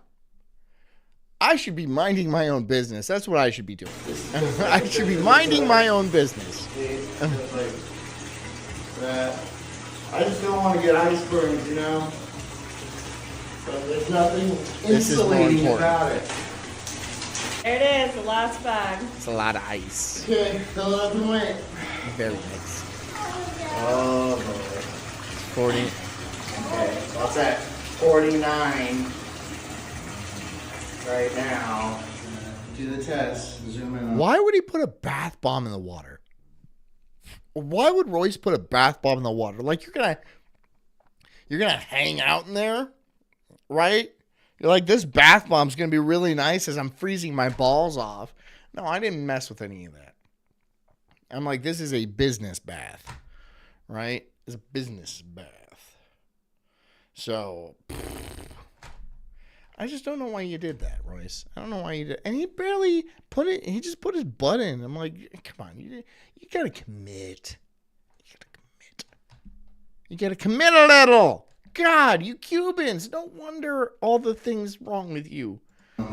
A: I should be minding my own business. That's what I should be doing. I should be minding my own business.
E: I just don't want to get ice burns, you know? But there's nothing
A: This is more
E: insulating
A: important.
E: about it.
G: There it is, the last bag.
A: It's a lot of ice.
E: Okay, fill it up and wait.
A: Very nice.
E: Oh, boy.
A: 40.
E: Okay, so that's at 49 right now. Do the test. Zoom in.
A: Why would he put a bath bomb in the water? Why would Royce put a bath bomb in the water? Like, you're gonna hang out in there, right? You're like, this bath bomb's gonna be really nice as I'm freezing my balls off. No, I didn't mess with any of that. I'm like, this is a business bath, right? It's a business bath. So, I just don't know why you did that, Royce. I don't know why you did. And he barely put it. He just put his butt in. I'm like, come on, you gotta commit. You gotta commit a little. God, you Cubans. No wonder all the things wrong with you.
E: We're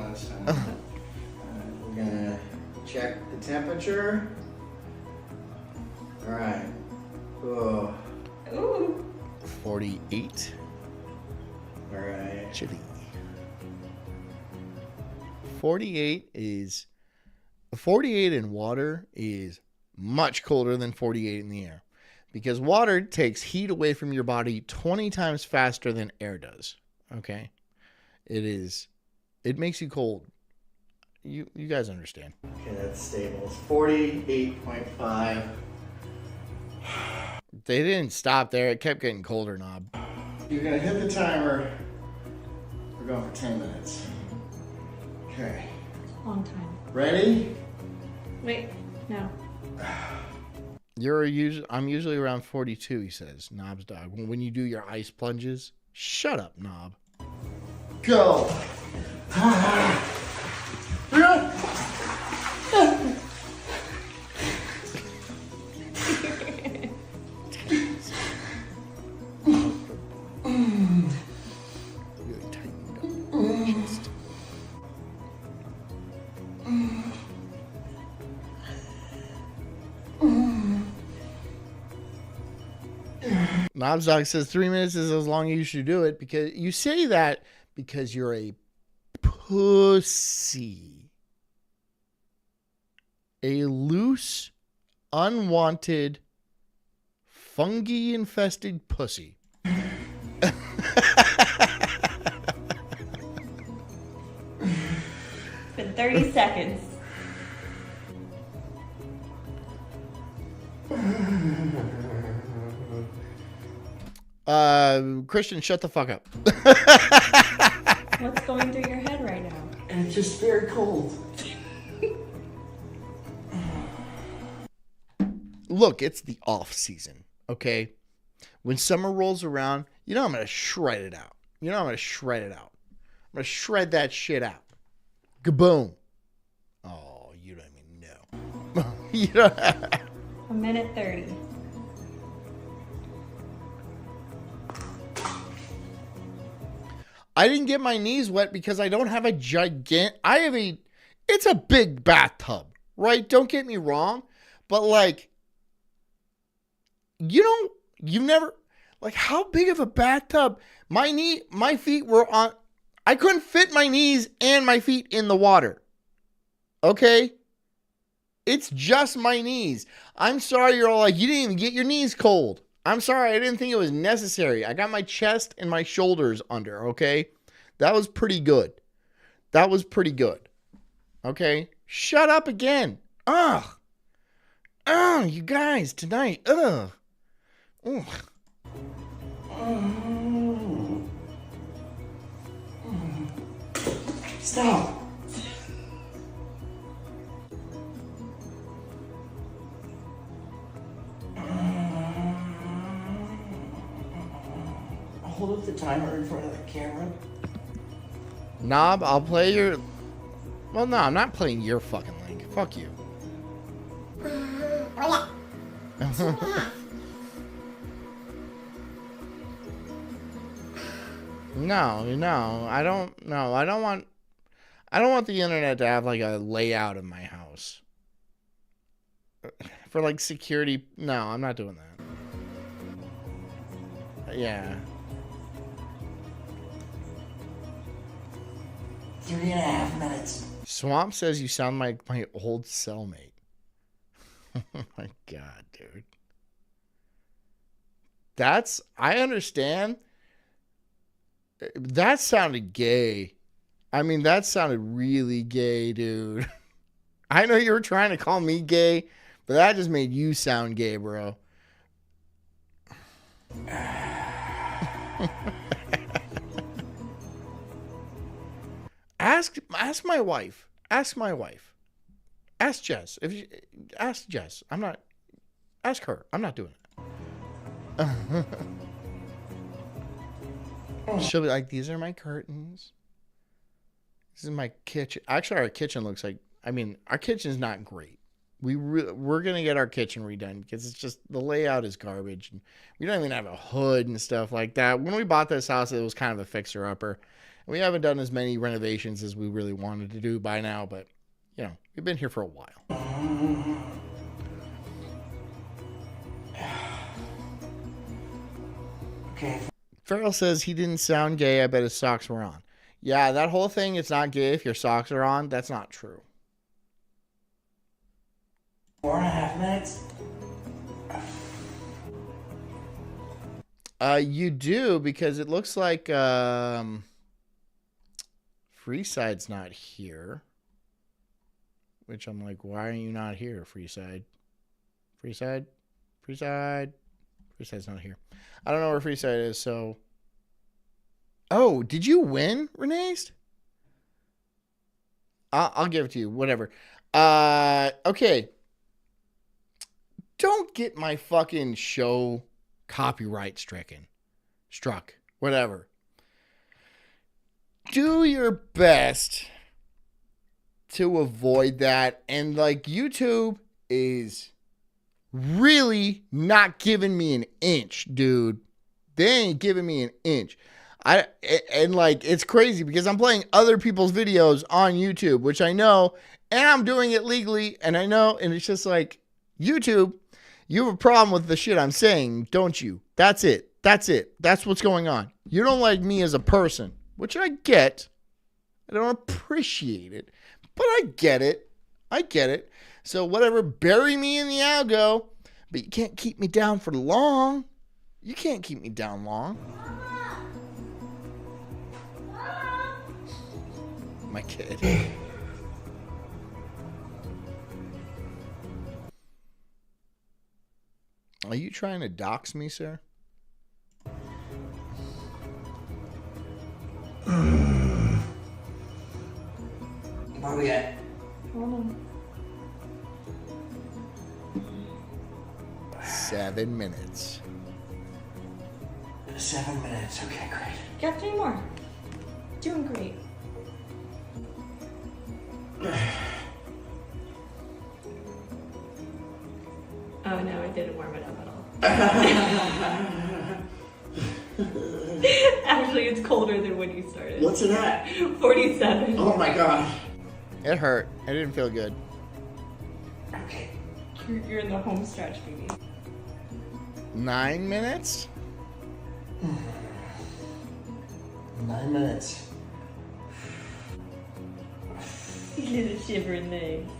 E: gonna check the temperature. All right. Oh,
G: Ooh.
A: 48.
E: all right.
A: Chilly. 48 in water is much colder than 48 in the air, because water takes heat away from your body 20 times faster than air does. Okay. It makes you cold. You guys understand.
E: Okay, that's stable. It's 48.5.
A: They didn't stop there. It kept getting colder, Knob.
E: You're gonna hit the timer. We're going for 10 minutes. Okay.
G: Long time.
E: Ready?
G: Wait, no.
A: I'm usually around 42, he says. Knob's dog. When you do your ice plunges, shut up, Knob.
E: Go.
A: Really tightened up your chest. Knob's dog says 3 minutes is as long as you should do it, because you say that because you're a pussy. A loose, unwanted, fungi-infested pussy.
G: Been 30 seconds.
A: Christian, shut the fuck up.
G: What's going through your head right now?
E: And it's just very cold.
A: Look, it's the off season, okay? When summer rolls around, you know I'm going to shred it out. I'm going to shred that shit out. Kaboom. Oh, you don't even know. You don't.
G: 1:30.
A: I didn't get my knees wet because I don't have a it's a big bathtub, right? Don't get me wrong. But like, you've never, like, how big of a bathtub? My feet were on, I couldn't fit my knees and my feet in the water. Okay? It's just my knees. I'm sorry you're all like, you didn't even get your knees cold. I'm sorry, I didn't think it was necessary. I got my chest and my shoulders under, okay? That was pretty good. Okay? Shut up again. Ugh. Oh, you guys, tonight. Ugh. Ugh.
E: Stop. Hold up the timer in front of the camera.
A: Knob, I'll play your Well, no, I'm not playing your fucking link. Fuck you. No, I don't. No, I don't want. I don't want the internet to have like a layout of my house for like security. No, I'm not doing that. Yeah.
E: 3.5 minutes.
A: Swamp says you sound like my old cellmate. Oh my god, dude. I understand. That sounded gay. I mean, that sounded really gay, dude. I know you were trying to call me gay, but that just made you sound gay, bro. Ask my wife. Ask my wife. Ask Jess. Ask Jess. Ask her. I'm not doing it. She'll be like, these are my curtains. This is my kitchen. Actually, our kitchen looks like, our kitchen is not great. We're going to get our kitchen redone because it's just, the layout is garbage. And we don't even have a hood and stuff like that. When we bought this house, it was kind of a fixer-upper. We haven't done as many renovations as we really wanted to do by now, but, you know, we've been here for a while.
E: Okay.
A: Farrell says he didn't sound gay. I bet his socks were on. Yeah, that whole thing, it's not gay if your socks are on. That's not true.
E: 4.5 minutes.
A: You do, because it looks like Freeside's not here. Which I'm like, why are you not here, Freeside? Freeside's not here. I don't know where Freeside is, so. Oh, did you win, Renee's? I'll give it to you. Whatever. Okay. Don't get my fucking show copyright struck. Whatever. Do your best to avoid that. And like, YouTube is really not giving me an inch, dude. They ain't giving me an inch. And like, it's crazy because I'm playing other people's videos on YouTube, which I know, and I'm doing it legally, and I know, and it's just like, YouTube, you have a problem with the shit I'm saying, don't you? That's it. That's what's going on. You don't like me as a person, which I get. I don't appreciate it, but I get it. So whatever, bury me in the algo, but you can't keep me down for long. You can't keep me down long. My kid. Are you trying to dox me, sir?
E: What do we got?
G: Hold on.
A: 7 minutes.
E: 7 minutes. Okay, great.
G: Got 3 more. Doing great. Oh no, it didn't warm it up at all. Actually, it's colder than when you started.
E: What's it at?
G: 47.
E: Oh my god.
A: It hurt. It didn't feel good.
E: Okay.
G: You're in the home stretch, baby.
A: 9 minutes?
E: 9 minutes.
G: Little shivering legs.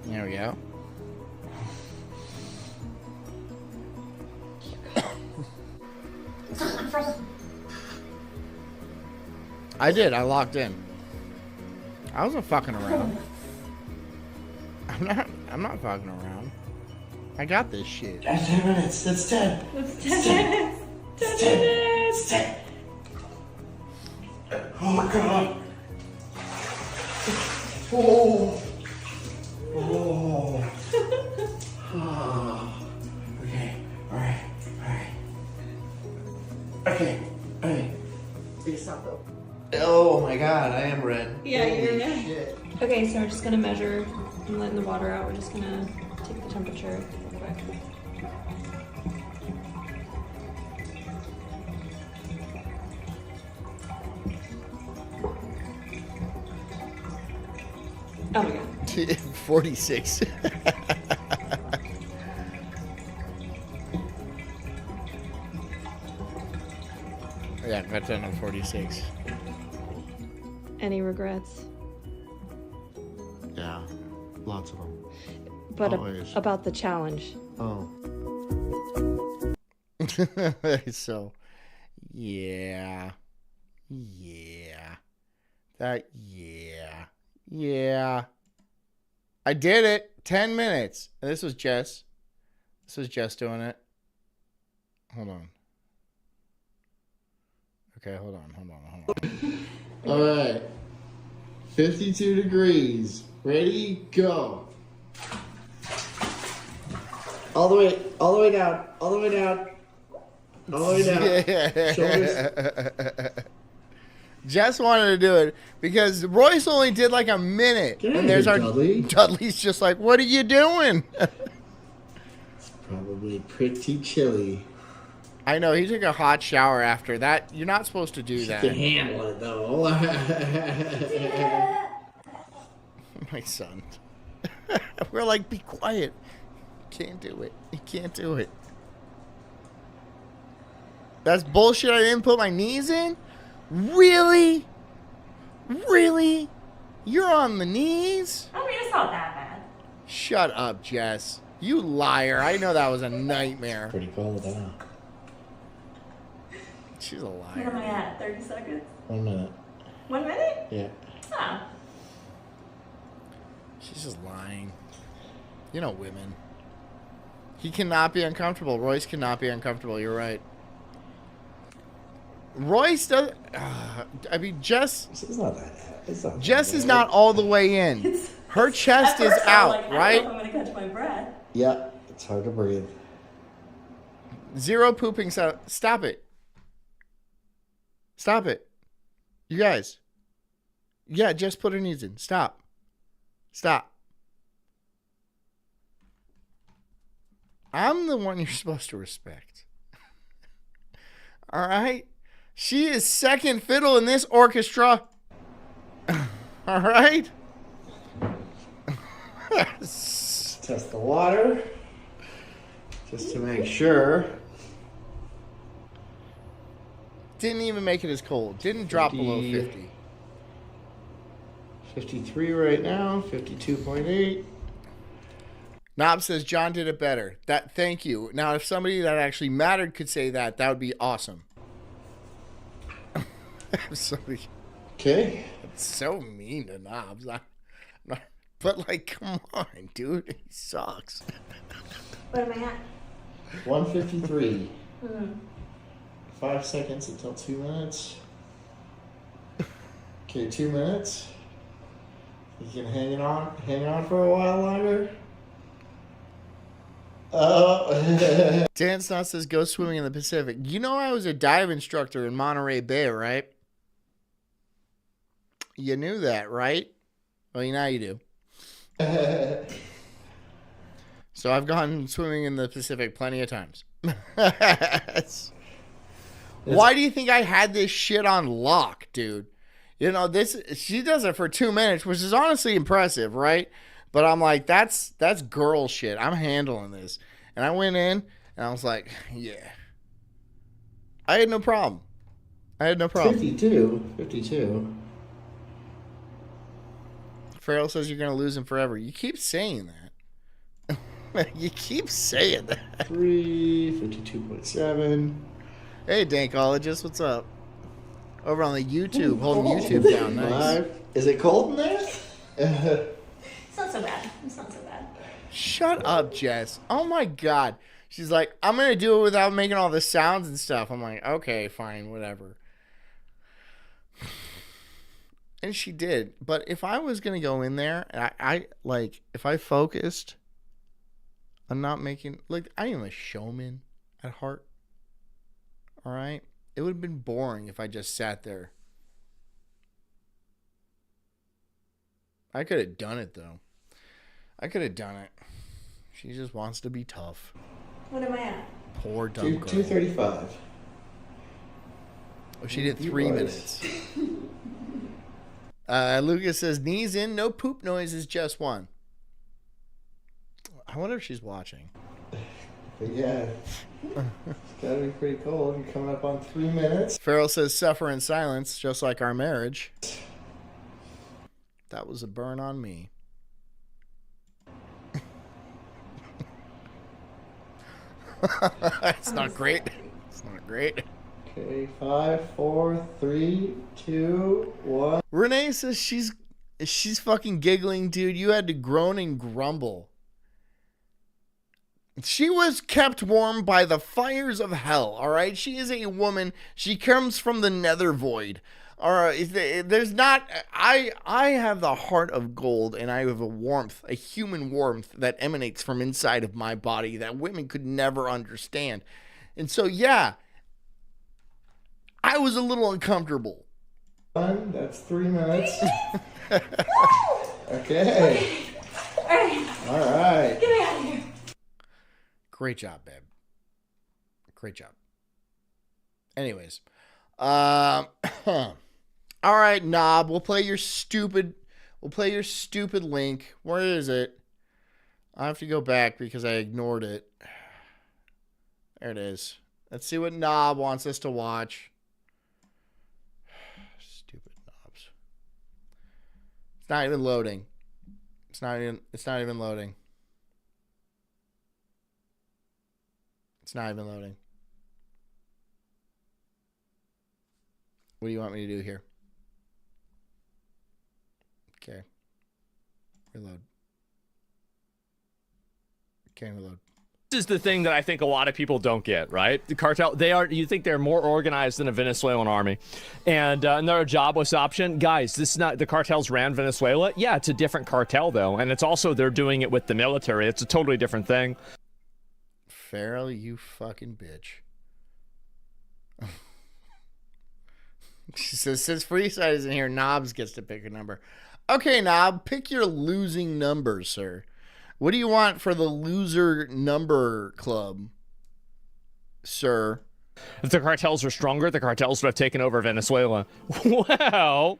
A: There we go. I did. I locked in. I wasn't fucking around. I'm not fucking around. I got this shit.
E: 10 minutes. That's 10.
G: That's 10 minutes. 10 minutes.
E: It's 10. Oh my god. Oh. Oh. Oh. Okay. All right. Okay. Alright. Oh my god, I am red.
G: Yeah, you're
E: Holy
G: red.
E: shit.
G: Okay, so we're just gonna measure. I'm letting the water out. We're just gonna take the temperature real quick. Oh my god.
A: 46. Yeah, got done on 46.
G: Any regrets?
E: Yeah, lots of them.
G: But
E: Always.
G: about the challenge.
E: Oh.
A: So, yeah. Yeah. I did it. 10 minutes. And this was Jess. This was Jess doing it. Hold on. Okay, hold on.
E: All right. 52 degrees. Ready? Go. All the way down. All the way down. All the way down. Shoulders.
A: Jess wanted to do it because Royce only did like a minute.
E: Get out
A: And
E: of
A: there's
E: here,
A: our
E: Dudley.
A: Dudley's just like, what are you doing?
E: Probably pretty chilly.
A: I know, he took a hot shower after that. You're not supposed to do
E: You
A: that.
E: can handle it though.
A: My son. We're like, be quiet. Can't do it. You can't do it. That's bullshit. I didn't put my knees in? Really? Really? You're on the knees?
G: I mean, it's not that bad.
A: Shut up, Jess. You liar. I know that was a nightmare.
E: Pretty cold, huh?
A: She's a
G: What am
A: liar.
G: I at? 30 seconds?
E: 1 minute.
G: 1 minute?
E: Yeah.
G: Oh.
A: She's just lying. You know women. He cannot be uncomfortable. Royce cannot be uncomfortable. You're right. Royce does. I mean, Jess.
E: It's not that. It's not.
A: Jess
E: that
A: is
E: bad.
A: not all the way in. Her chest is out, right?
G: I don't know if I'm gonna catch my breath.
E: Yeah, it's hard to breathe.
A: Zero pooping sound. Stop it. Stop it. You guys. Yeah, just put her knees in. Stop. Stop. I'm the one you're supposed to respect. All right? She is second fiddle in this orchestra. All right?
E: Test the water. Just to make sure.
A: Didn't even make it as cold. Didn't drop below 50.
E: 53 right now. 52.8.
A: Knob says John did it better. Thank you. Now, if somebody that actually mattered could say that, that would be awesome. Somebody,
E: Okay.
A: it's so mean to Knobs. But like, come on, dude, he sucks.
G: What am I at?
E: 153.
G: Hmm.
E: 5 seconds until 2 minutes. Okay, 2 minutes. You can hang on for a while longer. Oh.
A: Dan Snot says go swimming in the Pacific. You know I was a dive instructor in Monterey Bay, right? You knew that, right? Well, now you do. So I've gone swimming in the Pacific plenty of times. Why do you think I had this shit on lock, dude? You know, she does it for 2 minutes, which is honestly impressive, right? But I'm like, that's girl shit. I'm handling this. And I went in and I was like, yeah. I had no problem.
E: 52.
A: Farrell says you're going to lose him forever. You keep saying that. You keep saying that.
E: 52.7.
A: Hey, Dankologist, what's up? Over on the YouTube, holding YouTube down. Nice.
E: Is it cold in there?
G: It's not so bad. It's not so bad.
A: Shut up, Jess. Oh my God. She's like, I'm going to do it without making all the sounds and stuff. I'm like, okay, fine, whatever. And she did. But if I was going to go in there, I like, if I focused on not making, like, I am a showman at heart. All right? It would have been boring if I just sat there. I could have done it, though. I could have done it. She just wants to be tough.
G: What am I at?
A: Poor dumb girl.
E: 2:35.
A: Oh, she did 3 minutes. Lucas says, knees in, no poop noises, just one. I wonder if she's watching.
E: But yeah, it's gotta be pretty cold. You're coming up on 3 minutes.
A: Farrell says, suffer in silence, just like our marriage. That was a burn on me. It's not great. It's not great.
E: Okay, 5, 4, 3, 2, 1.
A: Renee says she's fucking giggling, dude. You had to groan and grumble. She was kept warm by the fires of hell, all right? She is a woman. She comes from the nether void. All right, there's not... I have the heart of gold, and I have a warmth, a human warmth that emanates from inside of my body that women could never understand. And so, yeah, I was a little uncomfortable.
E: That's 3 minutes. Okay. All right.
G: Get me out of here.
A: Great job, babe. Great job. Anyways, all right, Knob. We'll play your stupid link. Where is it? I have to go back because I ignored it. There it is. Let's see what Knob wants us to watch. Stupid knobs. It's not even loading. It's not even loading. It's not even loading. What do you want me to do here? Okay. Reload. Okay, reload.
B: This is the thing that I think a lot of people don't get, right? The cartel, you think they're more organized than a Venezuelan army, and they're a jobless option. Guys, this is not, the cartels ran Venezuela. Yeah, it's a different cartel, though, and it's also, they're doing it with the military. It's a totally different thing.
A: Farrell, you fucking bitch. She says, since Freeside isn't here, Knobs gets to pick a number. Okay, Knob, pick your losing number, sir. What do you want for the loser number club, sir?
B: If the cartels were stronger, the cartels would have taken over Venezuela. Well,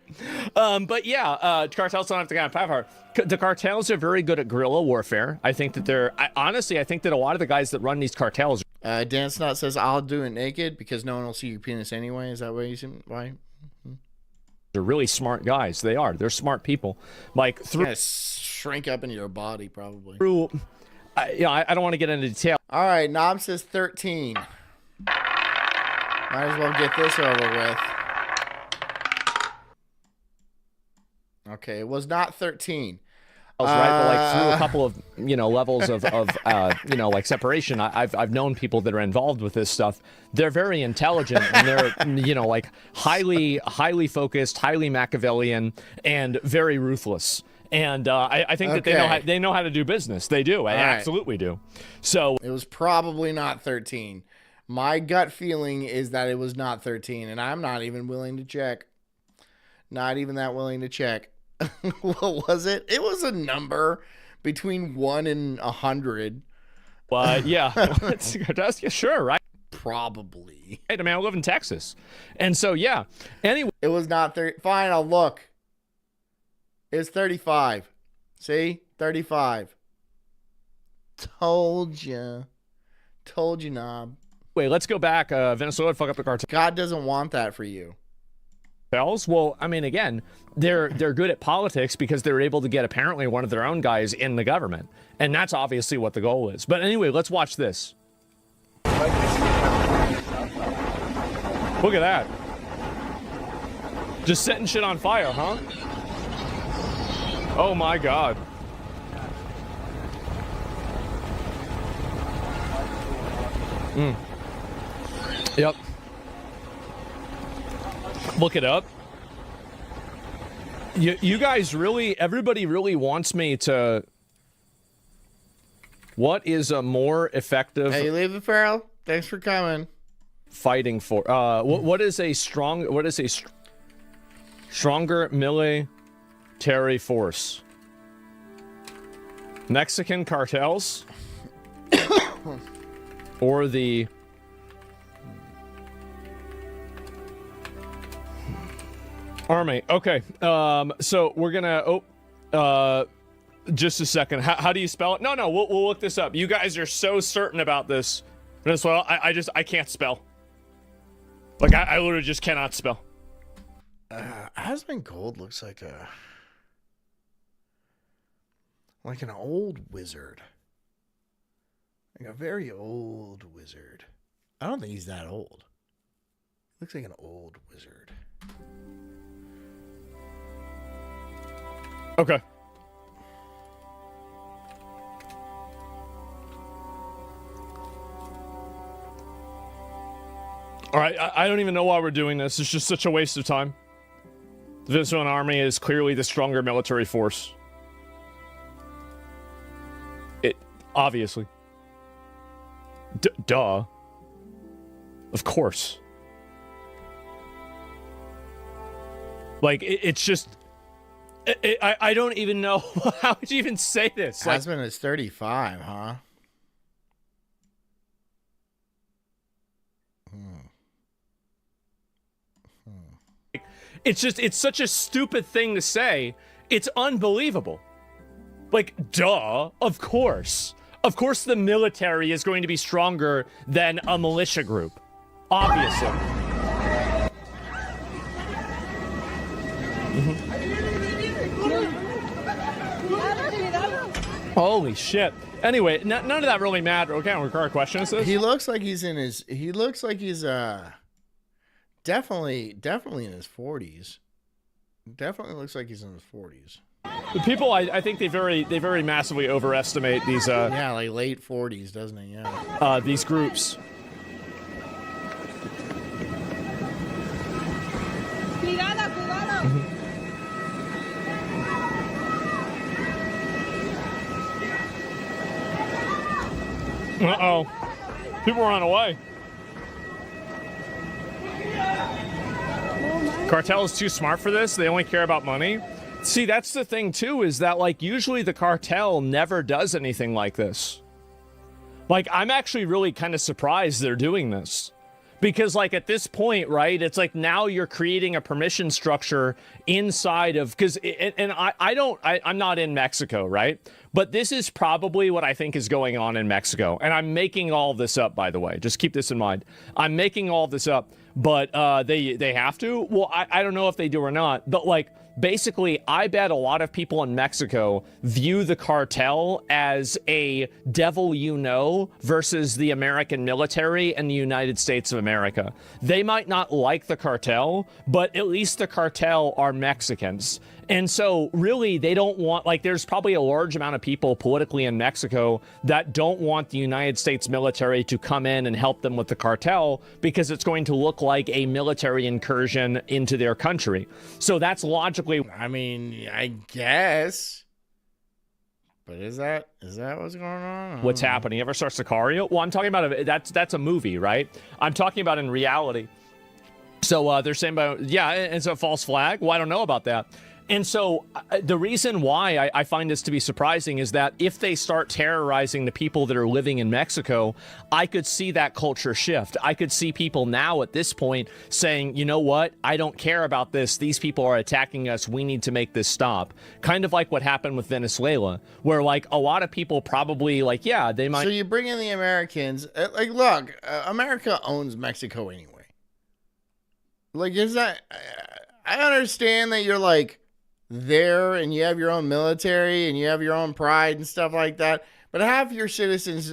B: but yeah, cartels don't have to kind of power. The cartels are very good at guerrilla warfare. I think that honestly, I think that a lot of the guys that run these cartels.
A: Dan Snot says, I'll do it naked because no one will see your penis anyway. Is that what you see? Why?
B: They're really smart guys. They are. They're smart people. Like
A: shrink up into your body, probably.
B: I don't want to get into detail.
A: All right, Knob says 13. Might as well get this over with. Okay, it was not 13.
B: Right, but like through a couple of levels of like separation, I've known people that are involved with this stuff. They're very intelligent and they're like highly focused, highly Machiavellian, and very ruthless. And I think that they know how to do business. They do. They absolutely do. So
A: it was probably not 13. My gut feeling is that it was not 13, and I'm not even willing to check. Not even that willing to check. What was it? It was a number between 1 and 100.
B: But yeah, sure, right?
A: Probably.
B: Hey, man, I live in Texas, and so yeah. Anyway,
A: it was not 30. Fine, I'll look. It's 35. See, 35. Told you, Knob.
B: Wait, let's go back. Venezuela fuck up the cartel.
A: God doesn't want that for you.
B: Well, I mean, again, they're good at politics because they're able to get apparently one of their own guys in the government, and that's obviously what the goal is. But anyway, let's watch this. Look at that. Just setting shit on fire, huh? Oh my God. Yep. Look it up. You guys really, everybody really wants me to. What is a more effective?
A: Hey, you leave it, Farrell? Thanks for coming.
B: fighting for? What is a stronger military force? Mexican cartels or the army? Okay. So we're gonna. Just a second. How do you spell it? No. We'll look this up. You guys are so certain about this. Well, I can't spell. Like I literally just cannot spell.
A: Aspen Gold looks like an old wizard. Like a very old wizard. I don't think he's that old. Looks like an old wizard.
B: Okay. All right, I don't even know why we're doing this. It's just such a waste of time. The Venezuelan army is clearly the stronger military force. It, obviously. Duh. Of course. Like, it's just... I don't even know how would you even say this. Like,
A: Aspen is 35, huh?
B: it's such a stupid thing to say. It's unbelievable. Like, duh, of course. Of course the military is going to be stronger than a militia group. Obviously. Holy shit. Anyway, none of that really mattered. Okay, I'll record a question.
A: He looks like he's in his... He looks like he's definitely in his 40s. Definitely looks like he's in his 40s.
B: The people, I think they very massively overestimate these.
A: Yeah, like late 40s, doesn't he? Yeah.
B: These groups. Uh-oh. People run away. Cartel is too smart for this. They only care about money. See, that's the thing, too, is that, like, usually the cartel never does anything like this. Like, I'm actually really kind of surprised they're doing this. Because, like, at this point, right, it's like now you're creating a permission structure inside of... Because, and I'm not in Mexico, right? But this is probably what I think is going on in Mexico. And I'm making all this up, by the way. Just keep this in mind. I'm making all this up. But they have to? Well, I don't know if they do or not. But, like, basically, I bet a lot of people in Mexico view the cartel as a devil you know versus the American military and the United States of America. They might not like the cartel, but at least the cartel are Mexicans. And so, really, they don't want, like, there's probably a large amount of people politically in Mexico that don't want the United States military to come in and help them with the cartel because it's going to look like a military incursion into their country. So that's logically...
A: I mean, I guess. But is that what's going on?
B: What's happening? You ever start Sicario? Well, I'm talking about, that's a movie, right? I'm talking about in reality. So they're saying about, yeah, and so false flag? Well, I don't know about that. And so the reason why I find this to be surprising is that if they start terrorizing the people that are living in Mexico, I could see that culture shift. I could see people now at this point saying, you know what? I don't care about this. These people are attacking us. We need to make this stop. Kind of like what happened with Venezuela, where like a lot of people probably like, yeah, they might.
A: So you bring in the Americans. Like, look, America owns Mexico anyway. Like, is that... I understand that you're like... there and you have your own military and you have your own pride and stuff like that, but half your citizens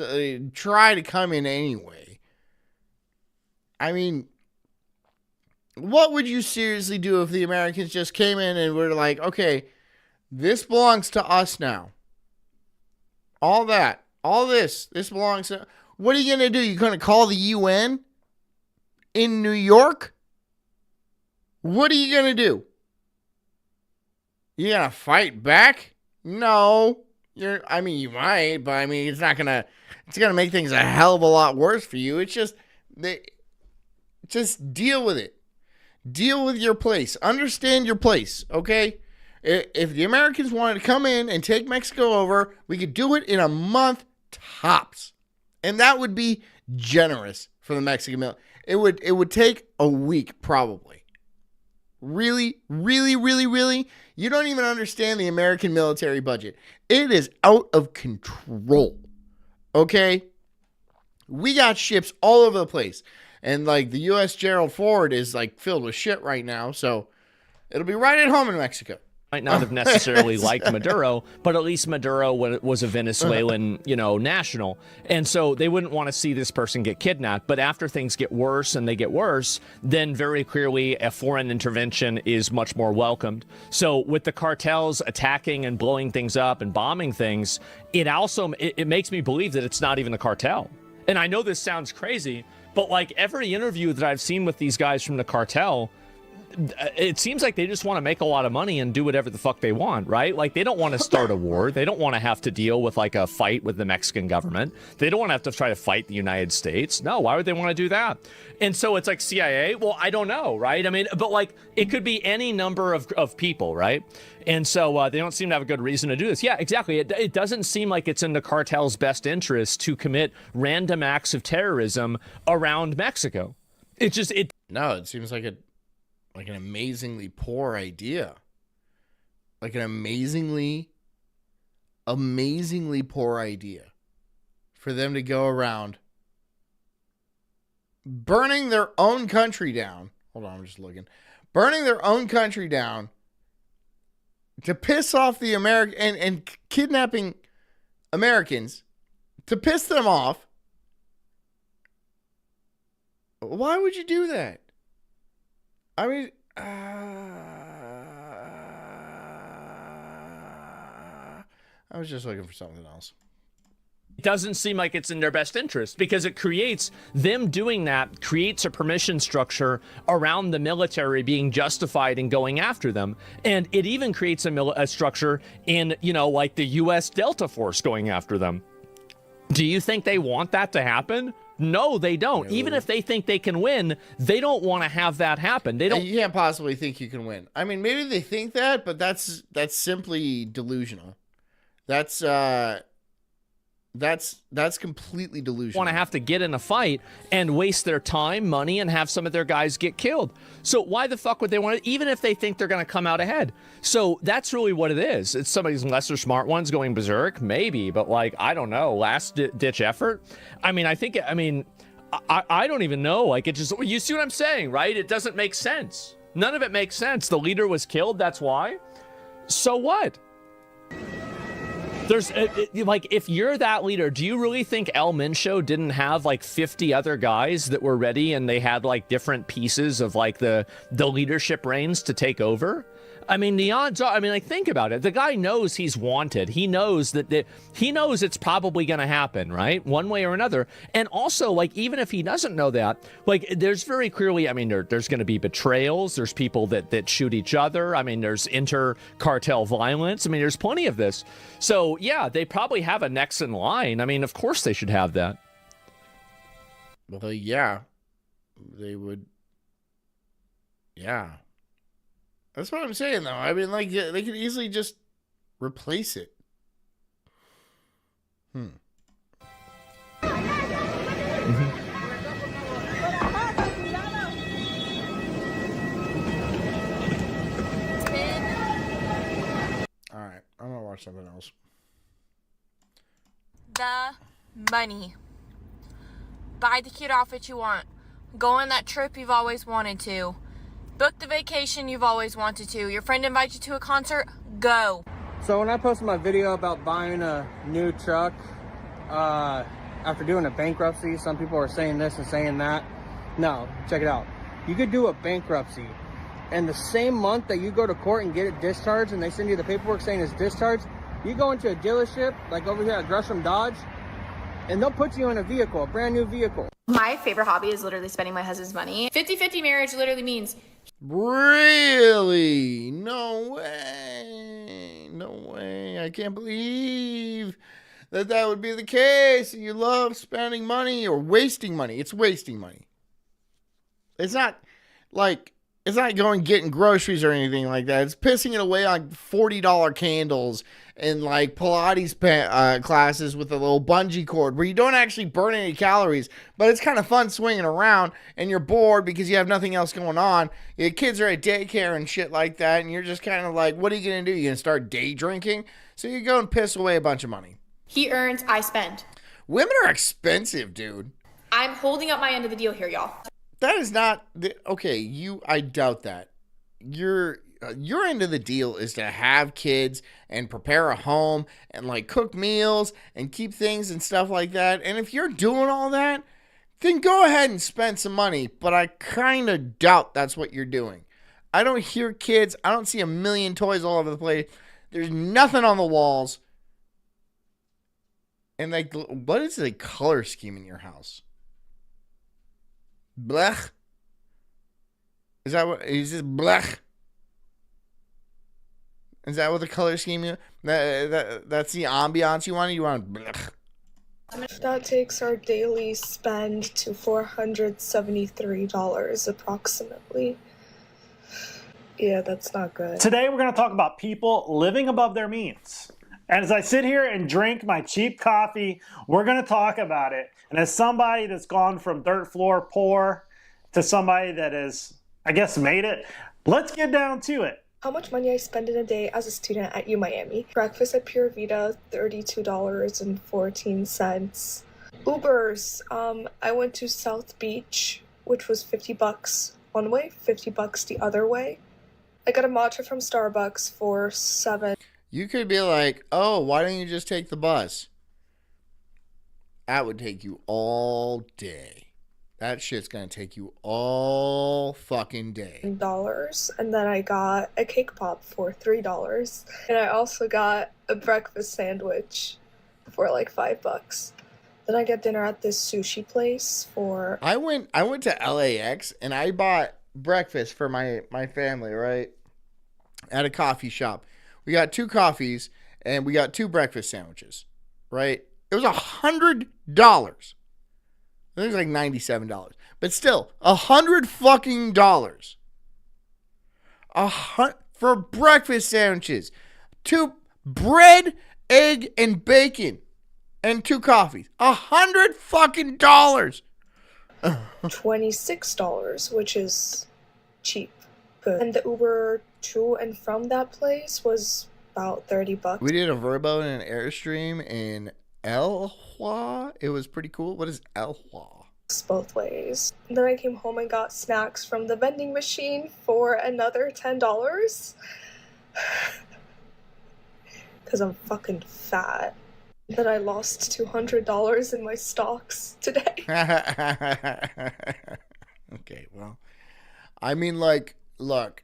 A: try to come in anyway. I mean, what would you seriously do if the Americans just came in and were like, okay, this belongs to us now, all this belongs to... What are you gonna do? You're gonna call the UN in New York? What are you gonna do? You gonna fight back? No. I mean, you might, but I mean, it's gonna make things a hell of a lot worse for you. It's just, Just deal with it. Deal with your place. Understand your place, okay? If the Americans wanted to come in and take Mexico over, we could do it in a month tops. And that would be generous for the Mexican military. It would take a week probably. Really, really, really, really? You don't even understand the American military budget. It is out of control. Okay? We got ships all over the place. And like the U.S. Gerald Ford is like filled with shit right now. So it'll be right at home in Mexico.
B: Might not have necessarily liked Maduro, but at least Maduro was a Venezuelan, national. And so they wouldn't want to see this person get kidnapped. But after things get worse and they get worse, then very clearly a foreign intervention is much more welcomed. So with the cartels attacking and blowing things up and bombing things, it makes me believe that it's not even the cartel. And I know this sounds crazy, but like every interview that I've seen with these guys from the cartel, it seems like they just want to make a lot of money and do whatever the fuck they want, right? Like, they don't want to start a war. They don't want to have to deal with, like, a fight with the Mexican government. They don't want to have to try to fight the United States. No, why would they want to do that? And so it's like CIA. Well, I don't know, right? I mean, but, like, it could be any number of people, right? And so they don't seem to have a good reason to do this. Yeah, exactly. It doesn't seem like it's in the cartel's best interest to commit random acts of terrorism around Mexico.
A: No, it seems like an amazingly poor idea. Like an amazingly poor idea for them to go around burning their own country down. Hold on, I'm just looking. Burning their own country down to piss off the American and kidnapping Americans to piss them off. Why would you do that? I mean, I was just looking for something else.
B: It doesn't seem like it's in their best interest because them doing that creates a permission structure around the military being justified in going after them. And it even creates a structure in, like the U.S. Delta Force going after them. Do you think they want that to happen? No, they don't. No. Even if they think they can win, they don't want to have that happen. They don't.
A: You can't possibly think you can win. I mean, maybe they think that, but that's simply delusional. That's completely delusional.
B: Want to have to get in a fight and waste their time, money, and have some of their guys get killed. So why the fuck would they want it, even if they think they're going to come out ahead? So that's really what it is. It's some of these lesser smart ones going berserk, maybe, but like, I don't know, last ditch effort. I mean, I don't even know. Like, it just, you see what I'm saying, right? It doesn't make sense. None of it makes sense. The leader was killed. That's why. So what? There's like, if you're that leader, do you really think El Mincho didn't have like 50 other guys that were ready and they had like different pieces of like the leadership reins to take over? I mean, the odds are, like, think about it. The guy knows he's wanted. He knows that he knows it's probably going to happen, right? One way or another. And also, like, even if he doesn't know that, like, there's very clearly, there's going to be betrayals. There's people that shoot each other. There's inter-cartel violence. There's plenty of this. So, yeah, they probably have a next in line. Of course they should have that.
A: Well, yeah, they would. Yeah. That's what I'm saying, though. Like, they could easily just replace it. All right, I'm gonna watch something else.
H: The money. Buy the cute outfit you want. Go on that trip you've always wanted to. Book the vacation you've always wanted to. Your friend invites you to a concert, go.
I: So when I posted my video about buying a new truck, after doing a bankruptcy, some people are saying this and saying that. No, check it out. You could do a bankruptcy, and the same month that you go to court and get it discharged, and they send you the paperwork saying it's discharged, you go into a dealership, like over here at Gresham Dodge, and they'll put you in a vehicle, a brand new vehicle.
J: My favorite hobby is literally spending my husband's money. 50-50 marriage literally means...
A: Really? No way. No way. I can't believe that would be the case. You love spending money or wasting money. It's wasting money. It's not like it's not going getting groceries or anything like that. It's pissing it away on $40 candles and like Pilates classes with a little bungee cord where you don't actually burn any calories, but it's kind of fun swinging around and you're bored because you have nothing else going on. Your kids are at daycare and shit like that, and you're just kind of like, what are you going to do? You're going to start day drinking? So you go and piss away a bunch of money.
J: He earns, I spend.
A: Women are expensive, dude.
J: I'm holding up my end of the deal here, y'all.
A: That is not okay. I doubt that. Your end of the deal is to have kids and prepare a home and like cook meals and keep things and stuff like that. And if you're doing all that, then go ahead and spend some money. But I kind of doubt that's what you're doing. I don't hear kids. I don't see a million toys all over the place. There's nothing on the walls. And like, what is the color scheme in your house? Blech? Is this blech? Is that what the color scheme that's the ambiance you want? You want blech?
K: That takes our daily spend to $473 approximately. Yeah, that's not good.
L: Today we're going to talk about people living above their means. And as I sit here and drink my cheap coffee, we're going to talk about it. And as somebody that's gone from dirt floor poor to somebody that has, I guess, made it, let's get down to it.
K: How much money I spend in a day as a student at UMiami. Breakfast at Pure Vita, $32.14. Ubers, I went to South Beach, which was $50 one way, $50 the other way. I got a matcha from Starbucks for $7.
A: You could be like, oh, why don't you just take the bus? That would take you all day. That shit's going to take you all fucking day.
K: And then I got a cake pop for $3. And I also got a breakfast sandwich for like $5. Then I got dinner at this sushi place for...
A: I went to LAX and I bought breakfast for my family, right? At a coffee shop. We got 2 coffees and we got 2 breakfast sandwiches, right? It was $100. I think it was like $97, but still $100 fucking dollars. For breakfast sandwiches, 2 bread, egg, and bacon, and 2 coffees. $100 fucking dollars.
K: $26, which is cheap. Good. And the Uber to and from that place was about $30.
A: We did a Verbo and an Airstream in El Hua. It was pretty cool. What is El Hua?
K: Both ways. And then I came home and got snacks from the vending machine for another $10. Because I'm fucking fat. Then I lost $200 in my stocks today.
A: Okay, well, I mean, like, look,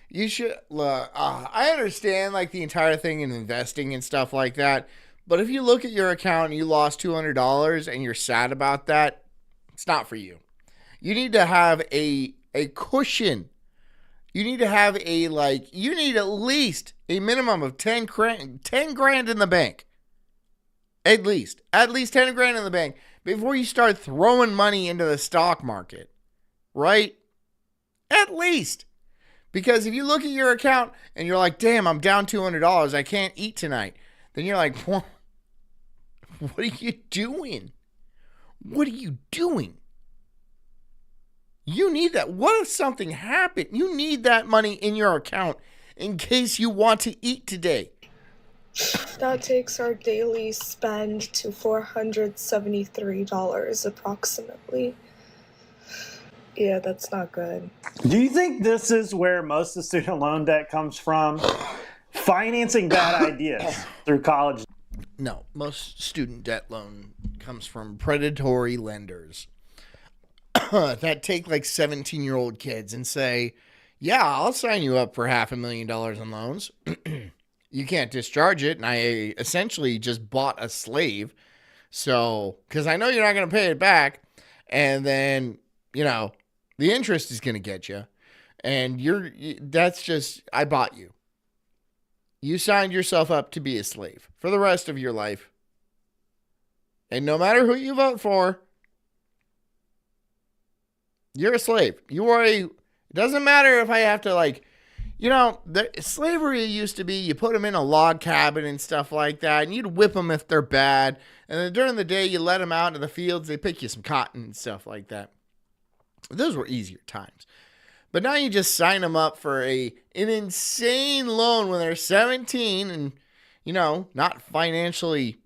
A: you should look. I understand like the entire thing in investing and stuff like that, but if you look at your account and you lost $200 and you're sad about that, it's not for you. You need to have a cushion. You need to have you need at least a minimum of 10 grand in the bank. At least 10 grand in the bank before you start throwing money into the stock market, right? At least. Because if you look at your account and you're like, damn, I'm down $200, I can't eat tonight. Then you're like, what are you doing? What are you doing? You need that. What if something happened? You need that money in your account in case you want to eat today.
K: That takes our daily spend to $473 approximately. Yeah, that's not good.
L: Do you think this is where most of the student loan debt comes from? Financing bad ideas through college?
A: No, most student debt loan comes from predatory lenders that take like 17-year-old kids and say, yeah, I'll sign you up for $500,000 in loans. You can't discharge it. And I essentially just bought a slave. So, because I know you're not going to pay it back. And then, the interest is going to get you. And that's just, I bought you. You signed yourself up to be a slave for the rest of your life. And no matter who you vote for, You're a slave. You are a. It doesn't matter if I have to like. Slavery used to be you put them in a log cabin and stuff like that, and you'd whip them if they're bad. And then during the day, you let them out into the fields. They pick you some cotton and stuff like that. Those were easier times. But now you just sign them up for an insane loan when they're 17 and, not financially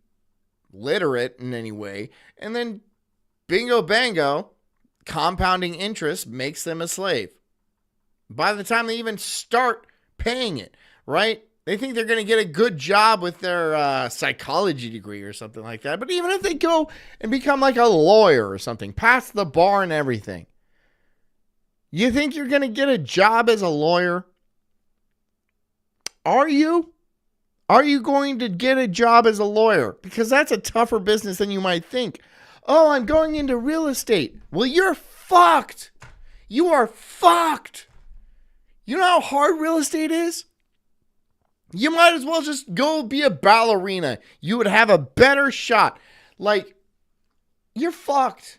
A: literate in any way. And then bingo bango, compounding interest makes them a slave. By the time they even start paying it, right? They think they're going to get a good job with their psychology degree or something like that. But even if they go and become like a lawyer or something, pass the bar and everything, you think you're going to get a job as a lawyer? Are you? Are you going to get a job as a lawyer? Because that's a tougher business than you might think. Oh, I'm going into real estate. Well, you're fucked. You are fucked. You know how hard real estate is? You might as well just go be a ballerina. You would have a better shot. Like, you're fucked.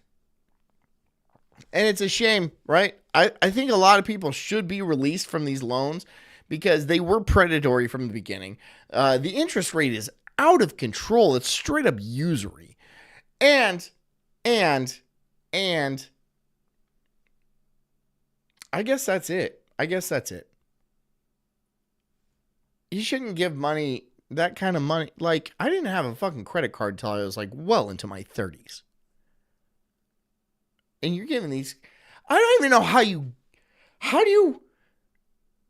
A: And it's a shame, right? I think a lot of people should be released from these loans because they were predatory from the beginning. The interest rate is out of control. It's straight up usury. And I guess that's it. You shouldn't give money, that kind of money. Like, I didn't have a fucking credit card until I was like well into my 30s. And you're giving these, I don't even know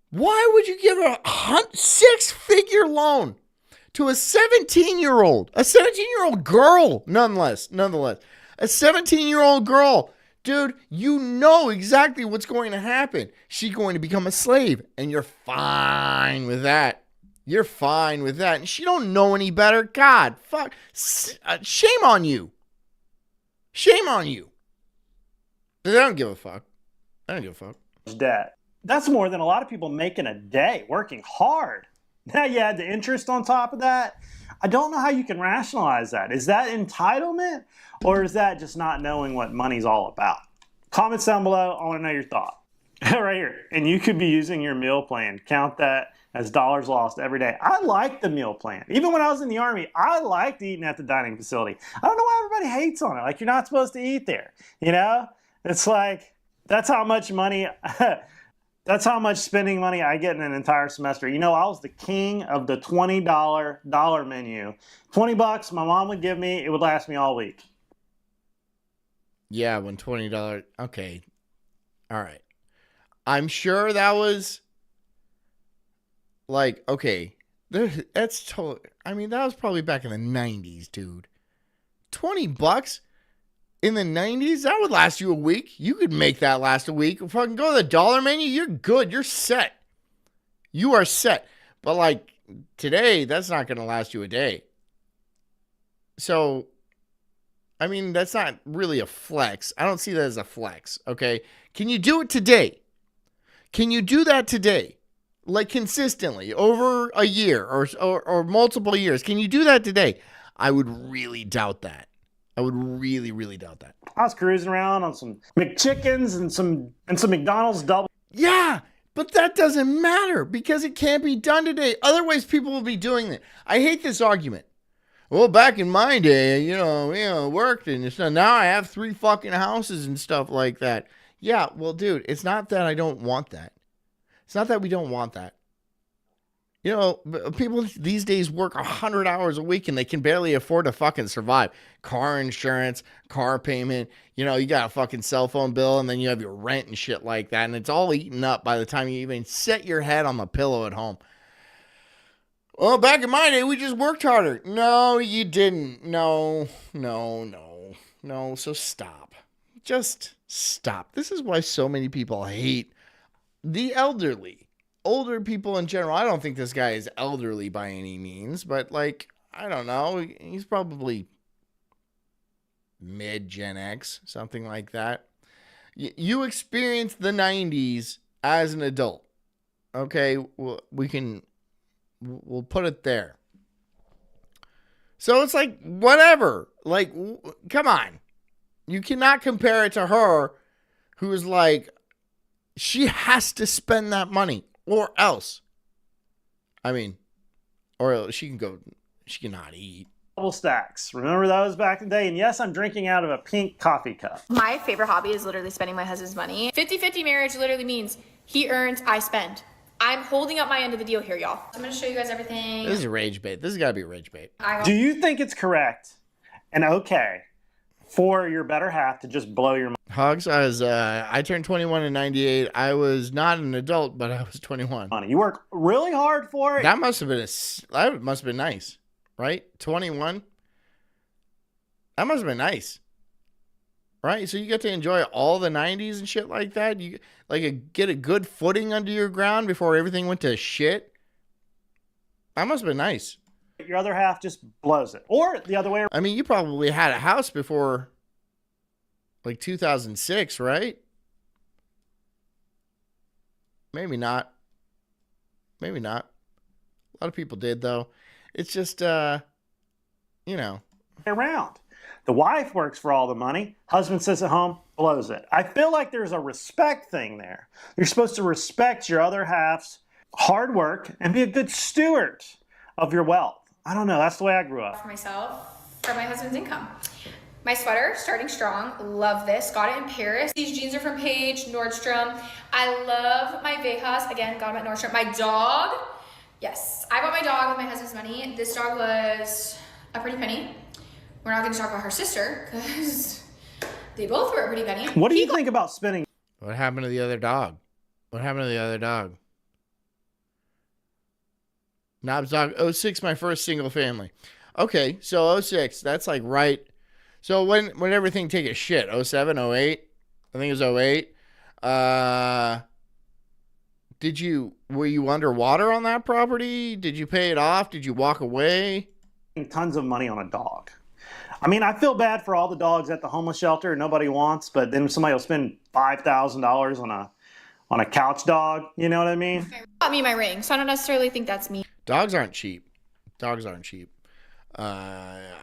A: why would you give a 6-figure loan to a 17-year-old girl, nonetheless, a 17-year-old girl? Dude, you know exactly what's going to happen. She's going to become a slave, and you're fine with that. You're fine with that. And she don't know any better. God, fuck. Shame on you. Shame on you. But I don't give a fuck.
L: Debt. That's more than a lot of people make in a day, working hard. Now you add the interest on top of that. I don't know how you can rationalize that. Is that entitlement, or is that just not knowing what money's all about? Comments down below. I want to know your thought. Right here. And you could be using your meal plan. Count that as dollars lost every day. I like the meal plan. Even when I was in the Army, I liked eating at the dining facility. I don't know why everybody hates on it. Like, you're not supposed to eat there. It's like, that's how much money... That's how much spending money I get in an entire semester. I was the king of the $20 menu. $20 my mom would give me, it would last me all week.
A: Yeah, when $20. Okay. All right. I'm sure that was like, okay. That's totally, that was probably back in the 90s, dude. $20? In the 90s, that would last you a week. You could make that last a week. Fucking go to the dollar menu, you're good. You're set. You are set. But like today, that's not going to last you a day. So, that's not really a flex. I don't see that as a flex, okay? Can you do it today? Can you do that today? Like consistently over a year or multiple years? Can you do that today? I would really doubt that. I would really, really doubt that.
L: I was cruising around on some McChickens and some McDonald's double.
A: Yeah, but that doesn't matter because it can't be done today. Otherwise, people will be doing it. I hate this argument. Well, back in my day, worked and so now I have 3 fucking houses and stuff like that. Yeah, well, dude, it's not that I don't want that. It's not that we don't want that. People these days work 100 hours a week and they can barely afford to fucking survive. Car insurance, car payment, you got a fucking cell phone bill and then you have your rent and shit like that. And it's all eaten up by the time you even set your head on the pillow at home. Well, back in my day, we just worked harder. No, you didn't. No. So stop. Just stop. This is why so many people hate the elderly. Older people in general. I don't think this guy is elderly by any means, but like, I don't know. He's probably mid Gen X, something like that. You experienced the 90s as an adult. Okay, we'll put it there. So it's like, whatever. Like, come on. You cannot compare it to her who is like, she has to spend that money or else. I mean, or else she cannot eat.
L: Double stacks. Remember those back in the day? And yes, I'm drinking out of a pink coffee cup.
J: My favorite hobby is literally spending my husband's money. 50-50 marriage literally means he earns, I spend. I'm holding up my end of the deal here, y'all. I'm gonna show you guys everything.
A: This is rage bait. This has got to be rage bait.
L: Do you think it's correct and okay for your better half to just blow your money?
A: Hogs, I turned 21 in 98. I was not an adult, but I was 21.
L: You work really hard for it.
A: That must have been nice, right? 21. That must have been nice. Right? So you get to enjoy all the 90s and shit like that. You get a good footing under your ground before everything went to shit. That must have been nice.
L: Your other half just blows it. Or the other way around.
A: I mean, you probably had a house before like 2006, right? Maybe not. Maybe not. A lot of people did, though. It's just, around.
L: The wife works for all the money. Husband sits at home, blows it. I feel like there's a respect thing there. You're supposed to respect your other half's hard work and be a good steward of your wealth. I don't know. That's the way I grew up.
J: For myself, for my husband's income. My sweater, starting strong. Love this. Got it in Paris. These jeans are from Paige, Nordstrom. I love my Vejas. Again, got them at Nordstrom. My dog. Yes, I bought my dog with my husband's money. This dog was a pretty penny. We're not going to talk about her sister because they both were a pretty penny.
L: What do you think about spending?
A: What happened to the other dog? What happened to the other dog? Knobs dog. 06, my first single family. Okay, so 06, that's like right. So when everything take a shit? 07, 08? I think it was 08. Were you underwater on that property? Did you pay it off? Did you walk away?
L: Tons of money on a dog. I mean, I feel bad for all the dogs at the homeless shelter nobody wants, but then somebody will spend $5,000 on a couch dog. You know what I mean?
J: Got me my ring, so I don't necessarily think that's me.
A: Dogs aren't cheap. I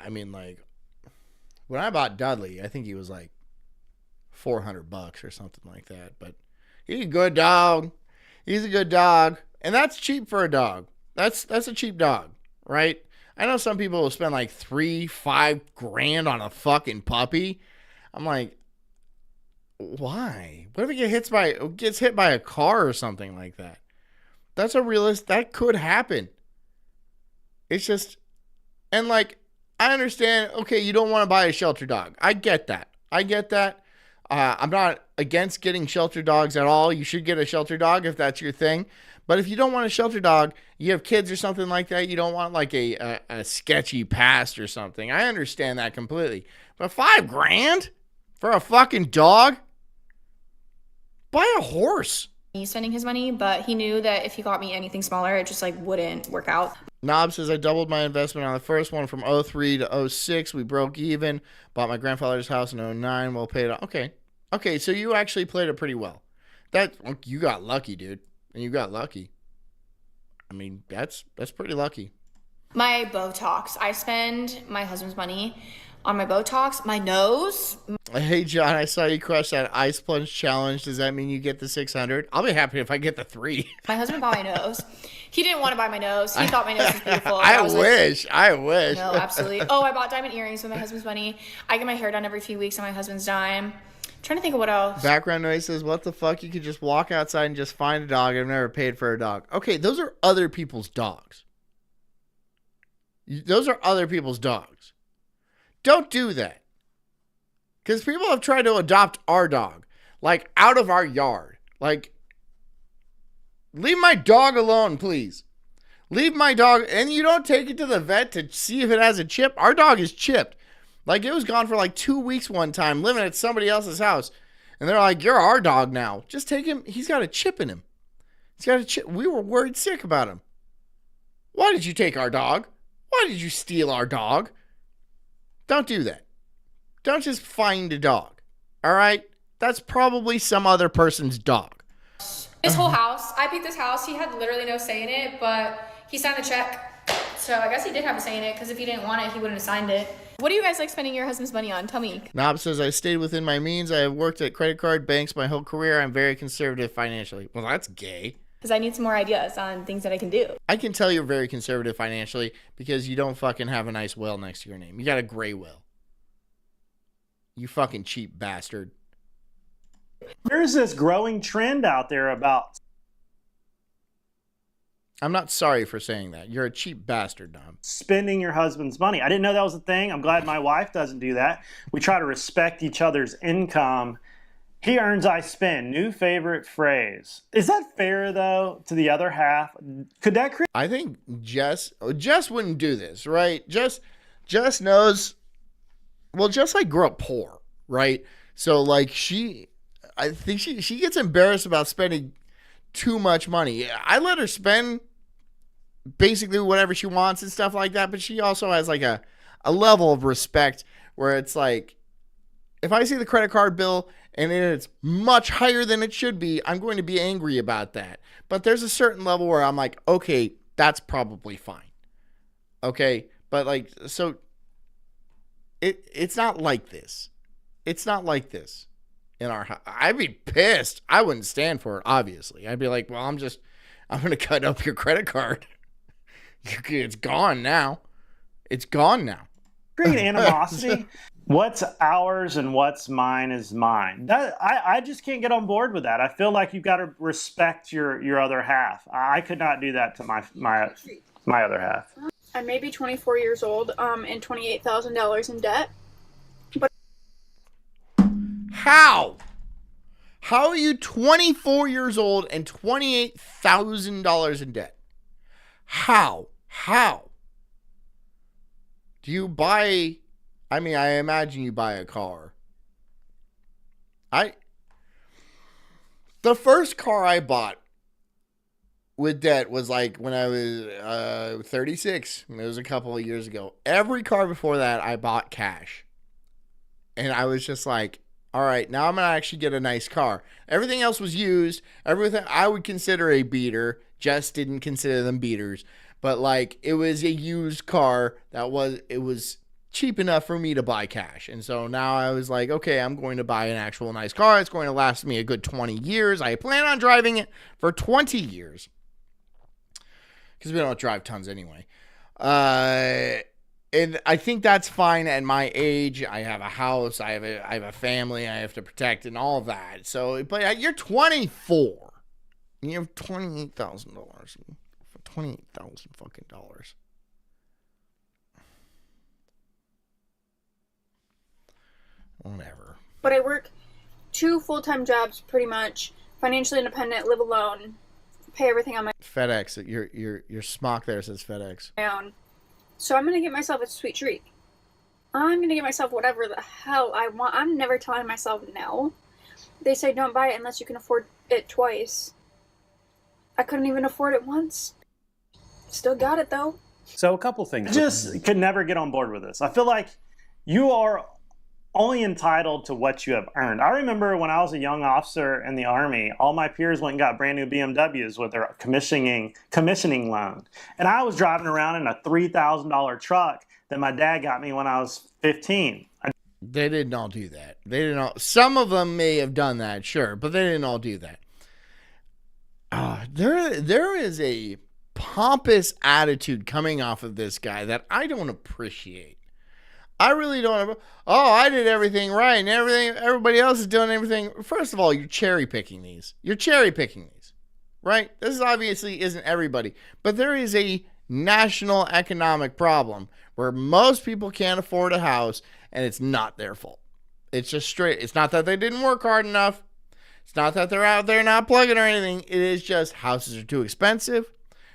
A: mean, like, when I bought Dudley, I think he was like $400 or something like that. But he's a good dog. He's a good dog, and that's cheap for a dog. That's a cheap dog, right? I know some people will spend like $3-5 grand on a fucking puppy. I'm like, why? What if it gets hit by a car or something like that? That's that could happen. It's just, and like, I understand, okay, you don't want to buy a shelter dog. I get that. I'm not against getting shelter dogs at all. You should get a shelter dog if that's your thing. But if you don't want a shelter dog, you have kids or something like that, you don't want like a sketchy past or something. I understand that completely. But $5 grand for a fucking dog? Buy a horse.
J: He's spending his money, but he knew that if he got me anything smaller, it just like wouldn't work out.
A: Knob says, I doubled my investment on the first one from 03 to 06. We broke even. Bought my grandfather's house in 09. Well paid off. Okay, so you actually played it pretty well. You got lucky, dude. And you got lucky. I mean, that's pretty lucky.
J: My Botox. I spend my husband's money on my Botox, my nose.
A: Hey, John, I saw you crush that ice plunge challenge. Does that mean you get the 600? I'll be happy if I get the 3.
J: My husband bought my nose. He didn't want to buy my nose. He thought my nose was beautiful.
A: I wish.
J: No, absolutely. Oh, I bought diamond earrings with my husband's money. I get my hair done every few weeks on my husband's dime. Trying to think of what else.
A: Background noise says, what the fuck? You could just walk outside and just find a dog. I've never paid for a dog. Okay, those are other people's dogs. Those are other people's dogs. Don't do that. Because people have tried to adopt our dog. Like, out of our yard. Like, leave my dog alone, please. Leave my dog. And you don't take it to the vet to see if it has a chip. Our dog is chipped. Like, it was gone for like 2 weeks one time, living at somebody else's house. And they're like, you're our dog now. Just take him. He's got a chip in him. He's got a chip. We were worried sick about him. Why did you take our dog? Why did you steal our dog? Don't do that. Don't just find a dog. All right? That's probably some other person's dog.
J: This whole house, I picked this house. He had literally no say in it, but he signed the check. So I guess he did have a say in it, because if he didn't want it, he wouldn't have signed it. What do you guys like spending your husband's money on? Tell me.
A: Knob says, I stayed within my means. I have worked at credit card banks my whole career. I'm very conservative financially. Well, that's gay.
J: Because I need some more ideas on things that I can do.
A: I can tell you're very conservative financially because you don't fucking have a nice will next to your name. You got a gray will. You fucking cheap bastard.
L: There's this growing trend out there about...
A: I'm not sorry for saying that. You're a cheap bastard, Dom.
L: Spending your husband's money. I didn't know that was a thing. I'm glad my wife doesn't do that. We try to respect each other's income. He earns, I spend. New favorite phrase. Is that fair, though, to the other half? Could that create...
A: I think Jess wouldn't do this, right? Jess knows... Well, Jess, like, grew up poor, right? So, like, I think she gets embarrassed about spending too much money. I let her spend basically whatever she wants and stuff like that, but she also has, like, a level of respect where it's like, if I see the credit card bill and it's much higher than it should be, I'm going to be angry about that. But there's a certain level where I'm like, okay, that's probably fine. Okay? But like, so it's not like this. It's not like this in our house. I'd be pissed. I wouldn't stand for it, obviously. I'd be like, well, I'm going to cut up your credit card. It's gone now. It's gone now.
L: Create animosity. What's ours and what's mine is mine. I just can't get on board with that. I feel like you've got to respect your other half. I could not do that to my other half.
M: I'm maybe 24 years old and $28,000 in debt. But
A: how are you 24 years old and $28,000 in debt? How do you buy? I mean, I imagine you buy a car. The first car I bought with debt was like when I was 36. It was a couple of years ago. Every car before that I bought cash. And I was just like, all right, now I'm going to actually get a nice car. Everything else was used. Everything I would consider a beater. Just didn't consider them beaters. But like, it was a used car it was cheap enough for me to buy cash. And so now I was like, okay, I'm going to buy an actual nice car. It's going to last me a good 20 years. I plan on driving it for 20 years. Because we don't drive tons anyway. And I think that's fine at my age. I have a house. I have a family I have to protect and all of that. So, but you're 24. And you have $28,000. For $28,000 fucking dollars. Whatever.
M: But I work 2 full-time jobs pretty much, financially independent, live alone, pay everything on my
A: FedEx. Your smock there says FedEx.
M: own. So I'm gonna get myself a sweet treat. I'm gonna get myself whatever the hell I want. I'm never telling myself no. They say don't buy it unless you can afford it twice. I couldn't even afford it once. Still got it though.
L: So a couple things. Just could never get on board with this. I feel like you are only entitled to what you have earned. I remember when I was a young officer in the Army, all my peers went and got brand new BMWs with their commissioning loan. And I was driving around in a $3,000 truck that my dad got me when I was 15.
A: They didn't all do that. They didn't all. Some of them may have done that, sure, but they didn't all do that. There is a pompous attitude coming off of this guy that I don't appreciate. I really don't. Oh, I did everything right, and everybody else is doing everything. First of all, you're cherry picking these. Right? This obviously isn't everybody, but there is a national economic problem where most people can't afford a house, and it's not their fault. It's just straight. It's not that they didn't work hard enough. It's not that they're out there not plugging or anything. It is just houses are too expensive,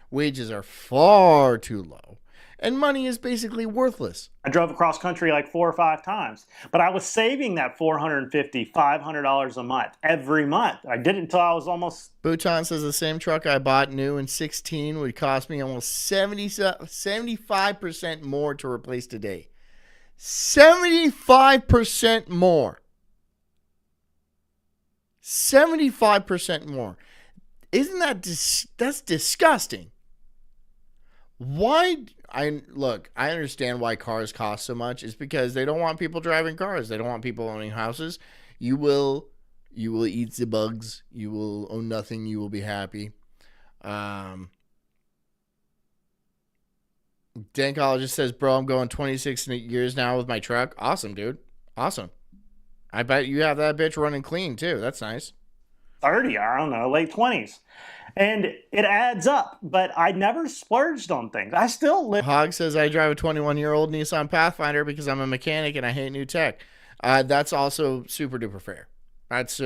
A: wages are far too low, and money is basically worthless.
L: I drove across country like 4 or 5 times, but I was saving that $450, $500 a month every month. I did it until I was almost...
A: Bhutan says the same truck I bought new in 16 would cost me almost 75% more to replace today. 75% more. 75% more. Isn't that that's disgusting? Why? I understand why cars cost so much. It's because they don't want people driving cars. They don't want people owning houses. You will eat the bugs. You will own nothing. You will be happy. Dankologist says, bro, I'm going 26 years now with my truck. Awesome, dude. Awesome. I bet you have that bitch running clean, too. That's nice.
L: 30, I don't know, late 20s. And it adds up, but I never splurged on things. I still live.
A: Hog says, I drive a 21-year-old Nissan Pathfinder because I'm a mechanic and I hate new tech. That's also super duper fair. That's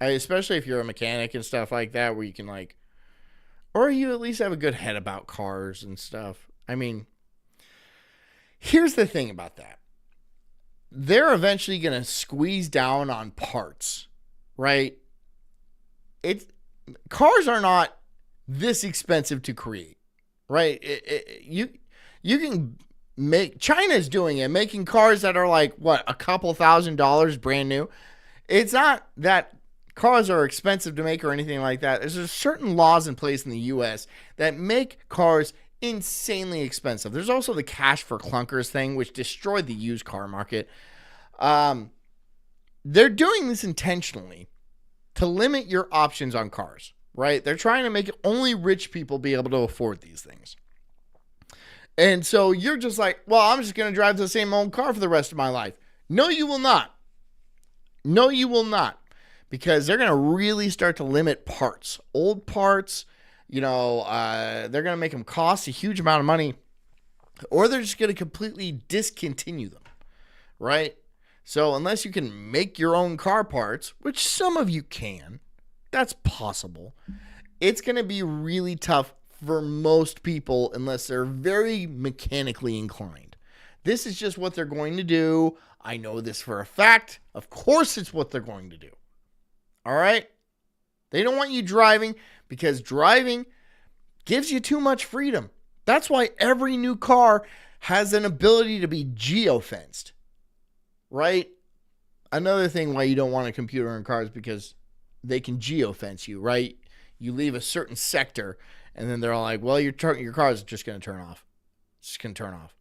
A: especially if you're a mechanic and stuff like that, where you can or you at least have a good head about cars and stuff. I mean, here's the thing about that. They're eventually going to squeeze down on parts, right? Cars are not this expensive to create, right? You can make, China's doing it, making cars that are like, what, a couple $1,000s brand new. It's not that cars are expensive to make or anything like that. There's certain laws in place in the U.S. that make cars insanely expensive. There's also the cash for clunkers thing, which destroyed the used car market. They're doing this intentionally to limit your options on cars, right? They're trying to make only rich people be able to afford these things. And so you're just like, well, I'm just going to drive the same old car for the rest of my life. No, you will not. No, you will not. Because they're going to really start to limit parts. Old parts, they're going to make them cost a huge amount of money. Or they're just going to completely discontinue them, right? So unless you can make your own car parts, which some of you can, that's possible, it's going to be really tough for most people unless they're very mechanically inclined. This is just what they're going to do. I know this for a fact. Of course it's what they're going to do. All right? They don't want you driving because driving gives you too much freedom. That's why every new car has an ability to be geofenced. Right? Another thing why you don't want a computer in cars because they can geofence you, right? You leave a certain sector and then they're all like, well, your car is just going to turn off. It's just going to turn off.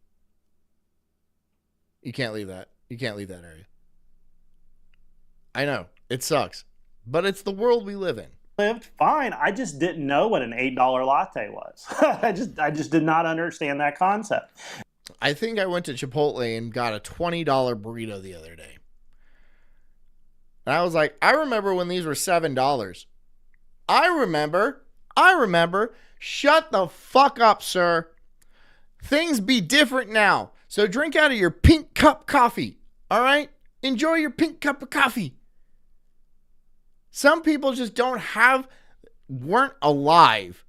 A: You can't leave that. You can't leave that area. I know. It sucks. But it's the world we live in.
L: Lived fine. I just didn't know what an $8 latte was. I just did not understand that concept.
A: I think I went to Chipotle and got a $20 burrito the other day. And I was like, I remember when these were $7. I remember. Shut the fuck up, sir. Things be different now. So drink out of your pink cup coffee. All right? Enjoy your pink cup of coffee. Some people just weren't alive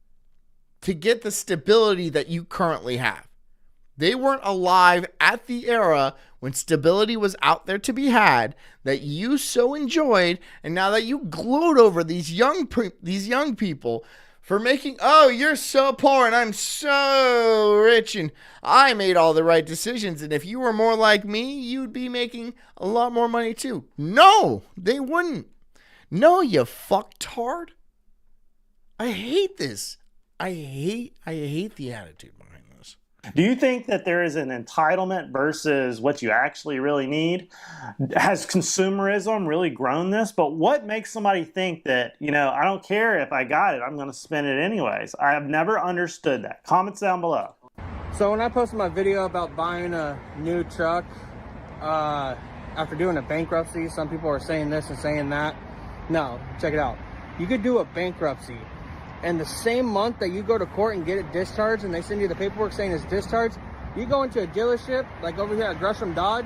A: to get the stability that you currently have. They weren't alive at the era when stability was out there to be had that you so enjoyed, and now that you gloat over these young people for making, oh, you're so poor and I'm so rich and I made all the right decisions, and if you were more like me, you'd be making a lot more money too. No, they wouldn't. No, you fucktard. I hate this. I hate the attitude behind this.
L: Do you think that there is an entitlement versus what you actually really need? Has consumerism really grown this? But what makes somebody think that, I don't care if I got it, I'm going to spend it anyways? I have never understood that. Comments down below.
I: So when I posted my video about buying a new truck, after doing a bankruptcy, some people are saying this and saying that. No, check it out. You could do a bankruptcy, and the same month that you go to court and get it discharged and they send you the paperwork saying it's discharged, you go into a dealership, like over here at Gresham Dodge,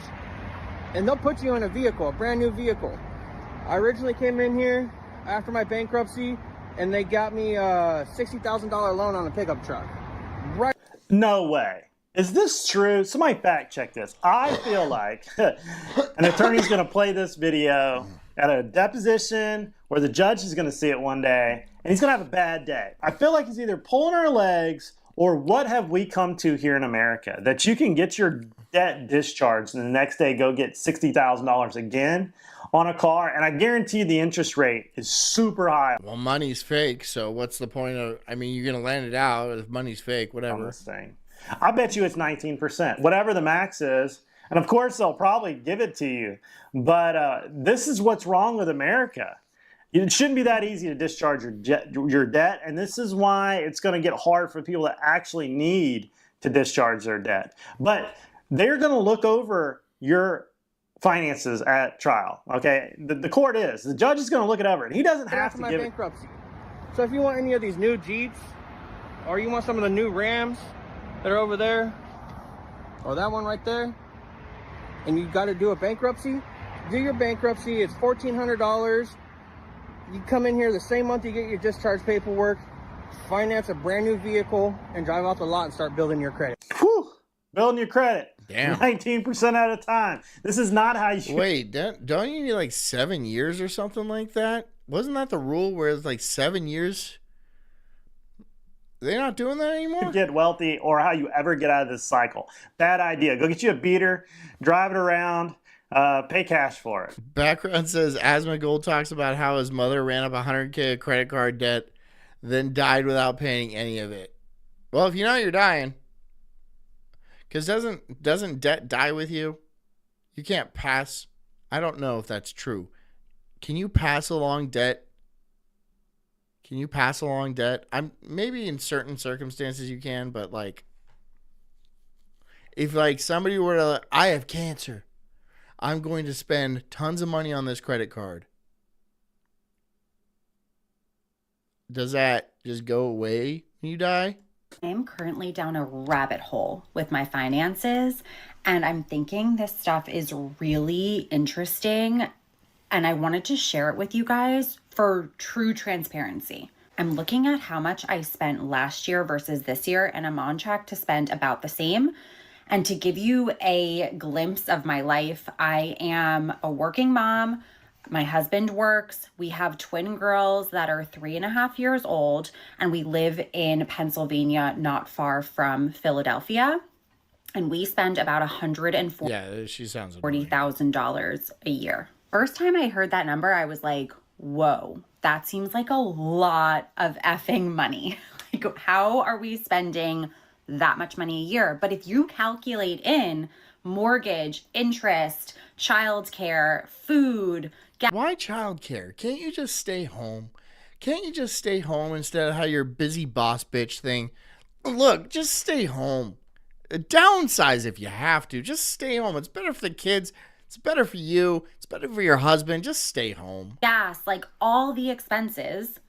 I: and they'll put you in a vehicle, a brand new vehicle. I originally came in here after my bankruptcy, and they got me a $60,000 loan on a pickup truck. Right.
L: No way. Is this true? Somebody fact check this. I feel like an attorney's going to play this video at a deposition where the judge is going to see it one day, and he's going to have a bad day. I feel like he's either pulling our legs, or what have we come to here in America? That you can get your debt discharged and the next day go get $60,000 again on a car, and I guarantee the interest rate is super high.
A: Well, money's fake, so what's the point of? I mean, you're gonna land it out if money's fake,
L: On
A: whatever.
L: this thing, I bet you it's 19%, whatever the max is, and of course they'll probably give it to you. But this is what's wrong with America. It shouldn't be that easy to discharge your debt, and this is why it's going to get hard for people that actually need to discharge their debt. But they're going to look over your finances at trial. Okay, the court is. The judge is going to look it over, and he doesn't have to
I: my
L: give
I: bankruptcy. So if you want any of these new Jeeps, or you want some of the new Rams that are over there, or that one right there, and you got to do a bankruptcy, do your bankruptcy. It's $1,400. You come in here the same month you get your discharge paperwork, finance a brand new vehicle, and drive off the lot and start building your credit.
L: Whew, building your credit.
A: Damn.
L: 19% at a time. This is not how you...
A: Wait, don't you need like 7 years or something like that? Wasn't that the rule where it's like 7 years? They're not doing that anymore?
L: Get wealthy or how you ever get out of this cycle. Bad idea. Go get you a beater, drive it around, pay cash for it.
A: Background says Asthma Gold talks about how his mother ran up $100K of credit card debt, then died without paying any of it. Well, if you know you're dying, because doesn't debt die with you? You can't pass. I don't know if that's true. Can you pass along debt? Can you pass along debt? Maybe in certain circumstances you can, but like, if like somebody were to, I have cancer, I'm going to spend tons of money on this credit card. Does that just go away when you die?
N: I'm currently down a rabbit hole with my finances, and I'm thinking this stuff is really interesting, and I wanted to share it with you guys for true transparency. I'm looking at how much I spent last year versus this year, and I'm on track to spend about the same. And to give you a glimpse of my life, I am a working mom. My husband works. We have twin girls that are 3.5 years old, and we live in Pennsylvania, not far from Philadelphia. And we spend about $140,000 a year. First time I heard that number, I was like, whoa, that seems like a lot of effing money. Like, how are we spending that much money a year? But if you calculate in mortgage, interest, childcare, food,
A: why childcare? Can't you just stay home? Can't you just stay home instead of how your busy boss bitch thing? Look, just stay home. Downsize if you have to. Just stay home. It's better for the kids. It's better for you. It's better for your husband. Just stay home.
N: Gas, like all the expenses.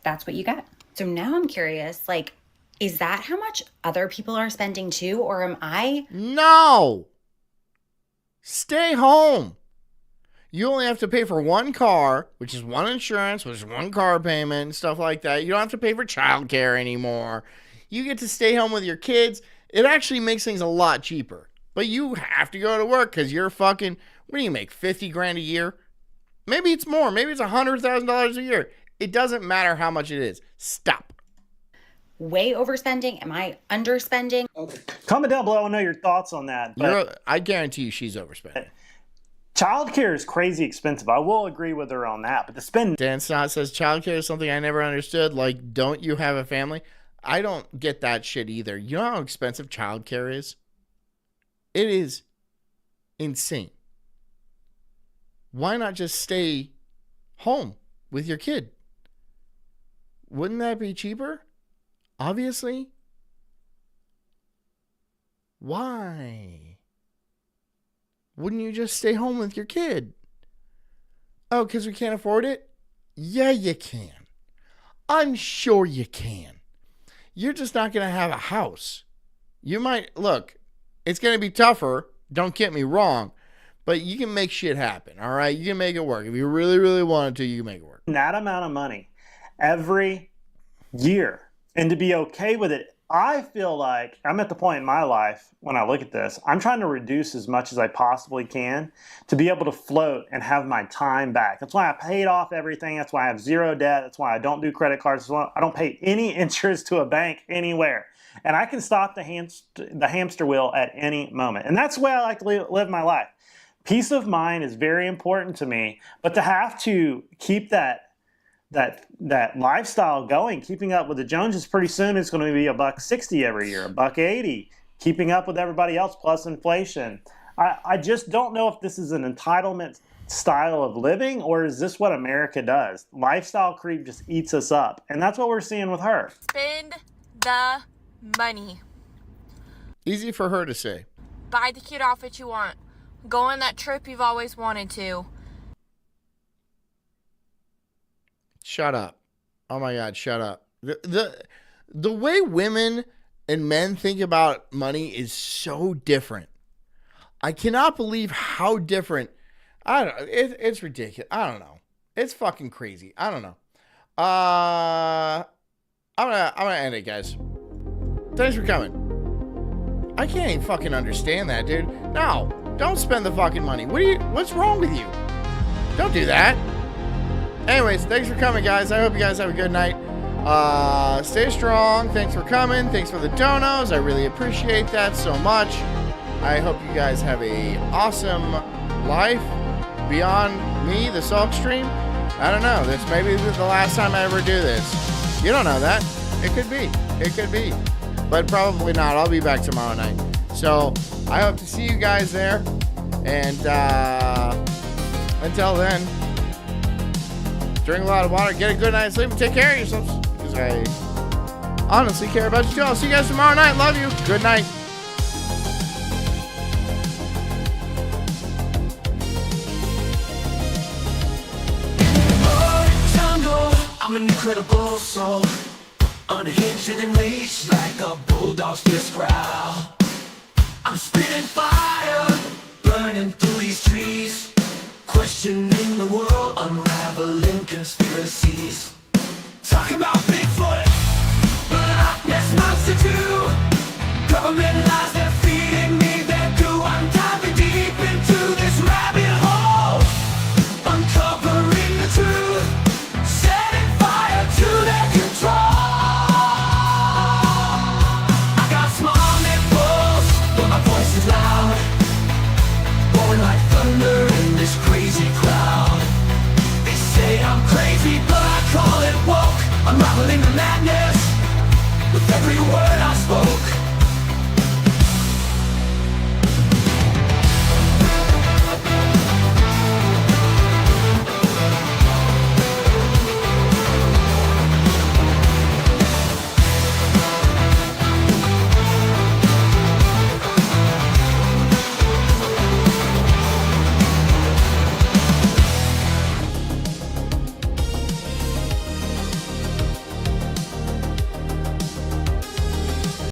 N: That's what you get. So now I'm curious, like, is that how much other people are spending too? Or am I?
A: No. Stay home. You only have to pay for one car, which is one insurance, which is one car payment and stuff like that. You don't have to pay for childcare anymore. You get to stay home with your kids. It actually makes things a lot cheaper. But you have to go to work because you're fucking, what do you make, 50 grand a year? Maybe it's more. Maybe it's $100,000 a year. It doesn't matter how much it is. Stop.
N: Way overspending? Am I underspending?
L: Okay. Comment down below. I want to know your thoughts on that. But
A: I guarantee you she's overspending.
L: Childcare is crazy expensive. I will agree with her on that. But the spend...
A: Dan Snot says, childcare is something I never understood. Like, don't you have a family? I don't get that shit either. You know how expensive childcare is? It is insane. Why not just stay home with your kid? Wouldn't that be cheaper? Obviously. Why? Wouldn't you just stay home with your kid? Oh, because we can't afford it? Yeah, you can. I'm sure you can. You're just not going to have a house. You might, look, it's going to be tougher. Don't get me wrong. But you can make shit happen, all right? You can make it work. If you really, really wanted to, you can make it work.
L: That amount of money every year. And to be okay with it, I feel like I'm at the point in my life when I look at this, I'm trying to reduce as much as I possibly can to be able to float and have my time back. That's why I paid off everything. That's why I have zero debt. That's why I don't do credit cards. I don't pay any interest to a bank anywhere. And I can stop the hamster wheel at any moment. And that's the way I like to live my life. Peace of mind is very important to me, but to have to keep that lifestyle going, keeping up with the Joneses, pretty soon it's going to be $1.60 every year, $1.80, keeping up with everybody else plus inflation. I just don't know if this is an entitlement style of living, or is this what America does? Lifestyle creep just eats us up, and that's what we're seeing with her.
H: Spend the money.
A: Easy for her to say.
H: Buy the cute outfit you want. Go on that trip you've always wanted to.
A: Shut up. Oh my God, shut up. The way women and men think about money is so different. I cannot believe how different. I don't know. It's ridiculous. I don't know. It's fucking crazy. I don't know. I'm gonna end it, guys. Thanks for coming. I can't even fucking understand that, dude. No, don't spend the fucking money. What's wrong with you? Don't do that. Anyways, thanks for coming, guys. I hope you guys have a good night. Stay strong. Thanks for coming. Thanks for the donos. I really appreciate that so much. I hope you guys have a awesome life beyond me, the Sulk stream. I don't know. This may be the last time I ever do this. You don't know that. It could be. It could be. But probably not. I'll be back tomorrow night. So I hope to see you guys there. And until then, drink a lot of water, get a good night's sleep, and take care of yourselves. Because I honestly care about you too. I'll see you guys tomorrow night. Love you. Good night.
O: I'm an incredible soul, unhinged and unleashed like a bulldog's fierce growl. I'm spitting fire, burning through these trees, questioning the world, unraveling conspiracies. Talking about Bigfoot, Loch Ness Monster too. Government lies, they're feeding me their goo. I'm diving deep into this rabbit hole, uncovering the truth, setting fire to their control. I got small nipples, but my voice is loud, roaring like thunder in this crazy crowd. They say I'm crazy, but I call it woke, unraveling the madness with every word I spoke.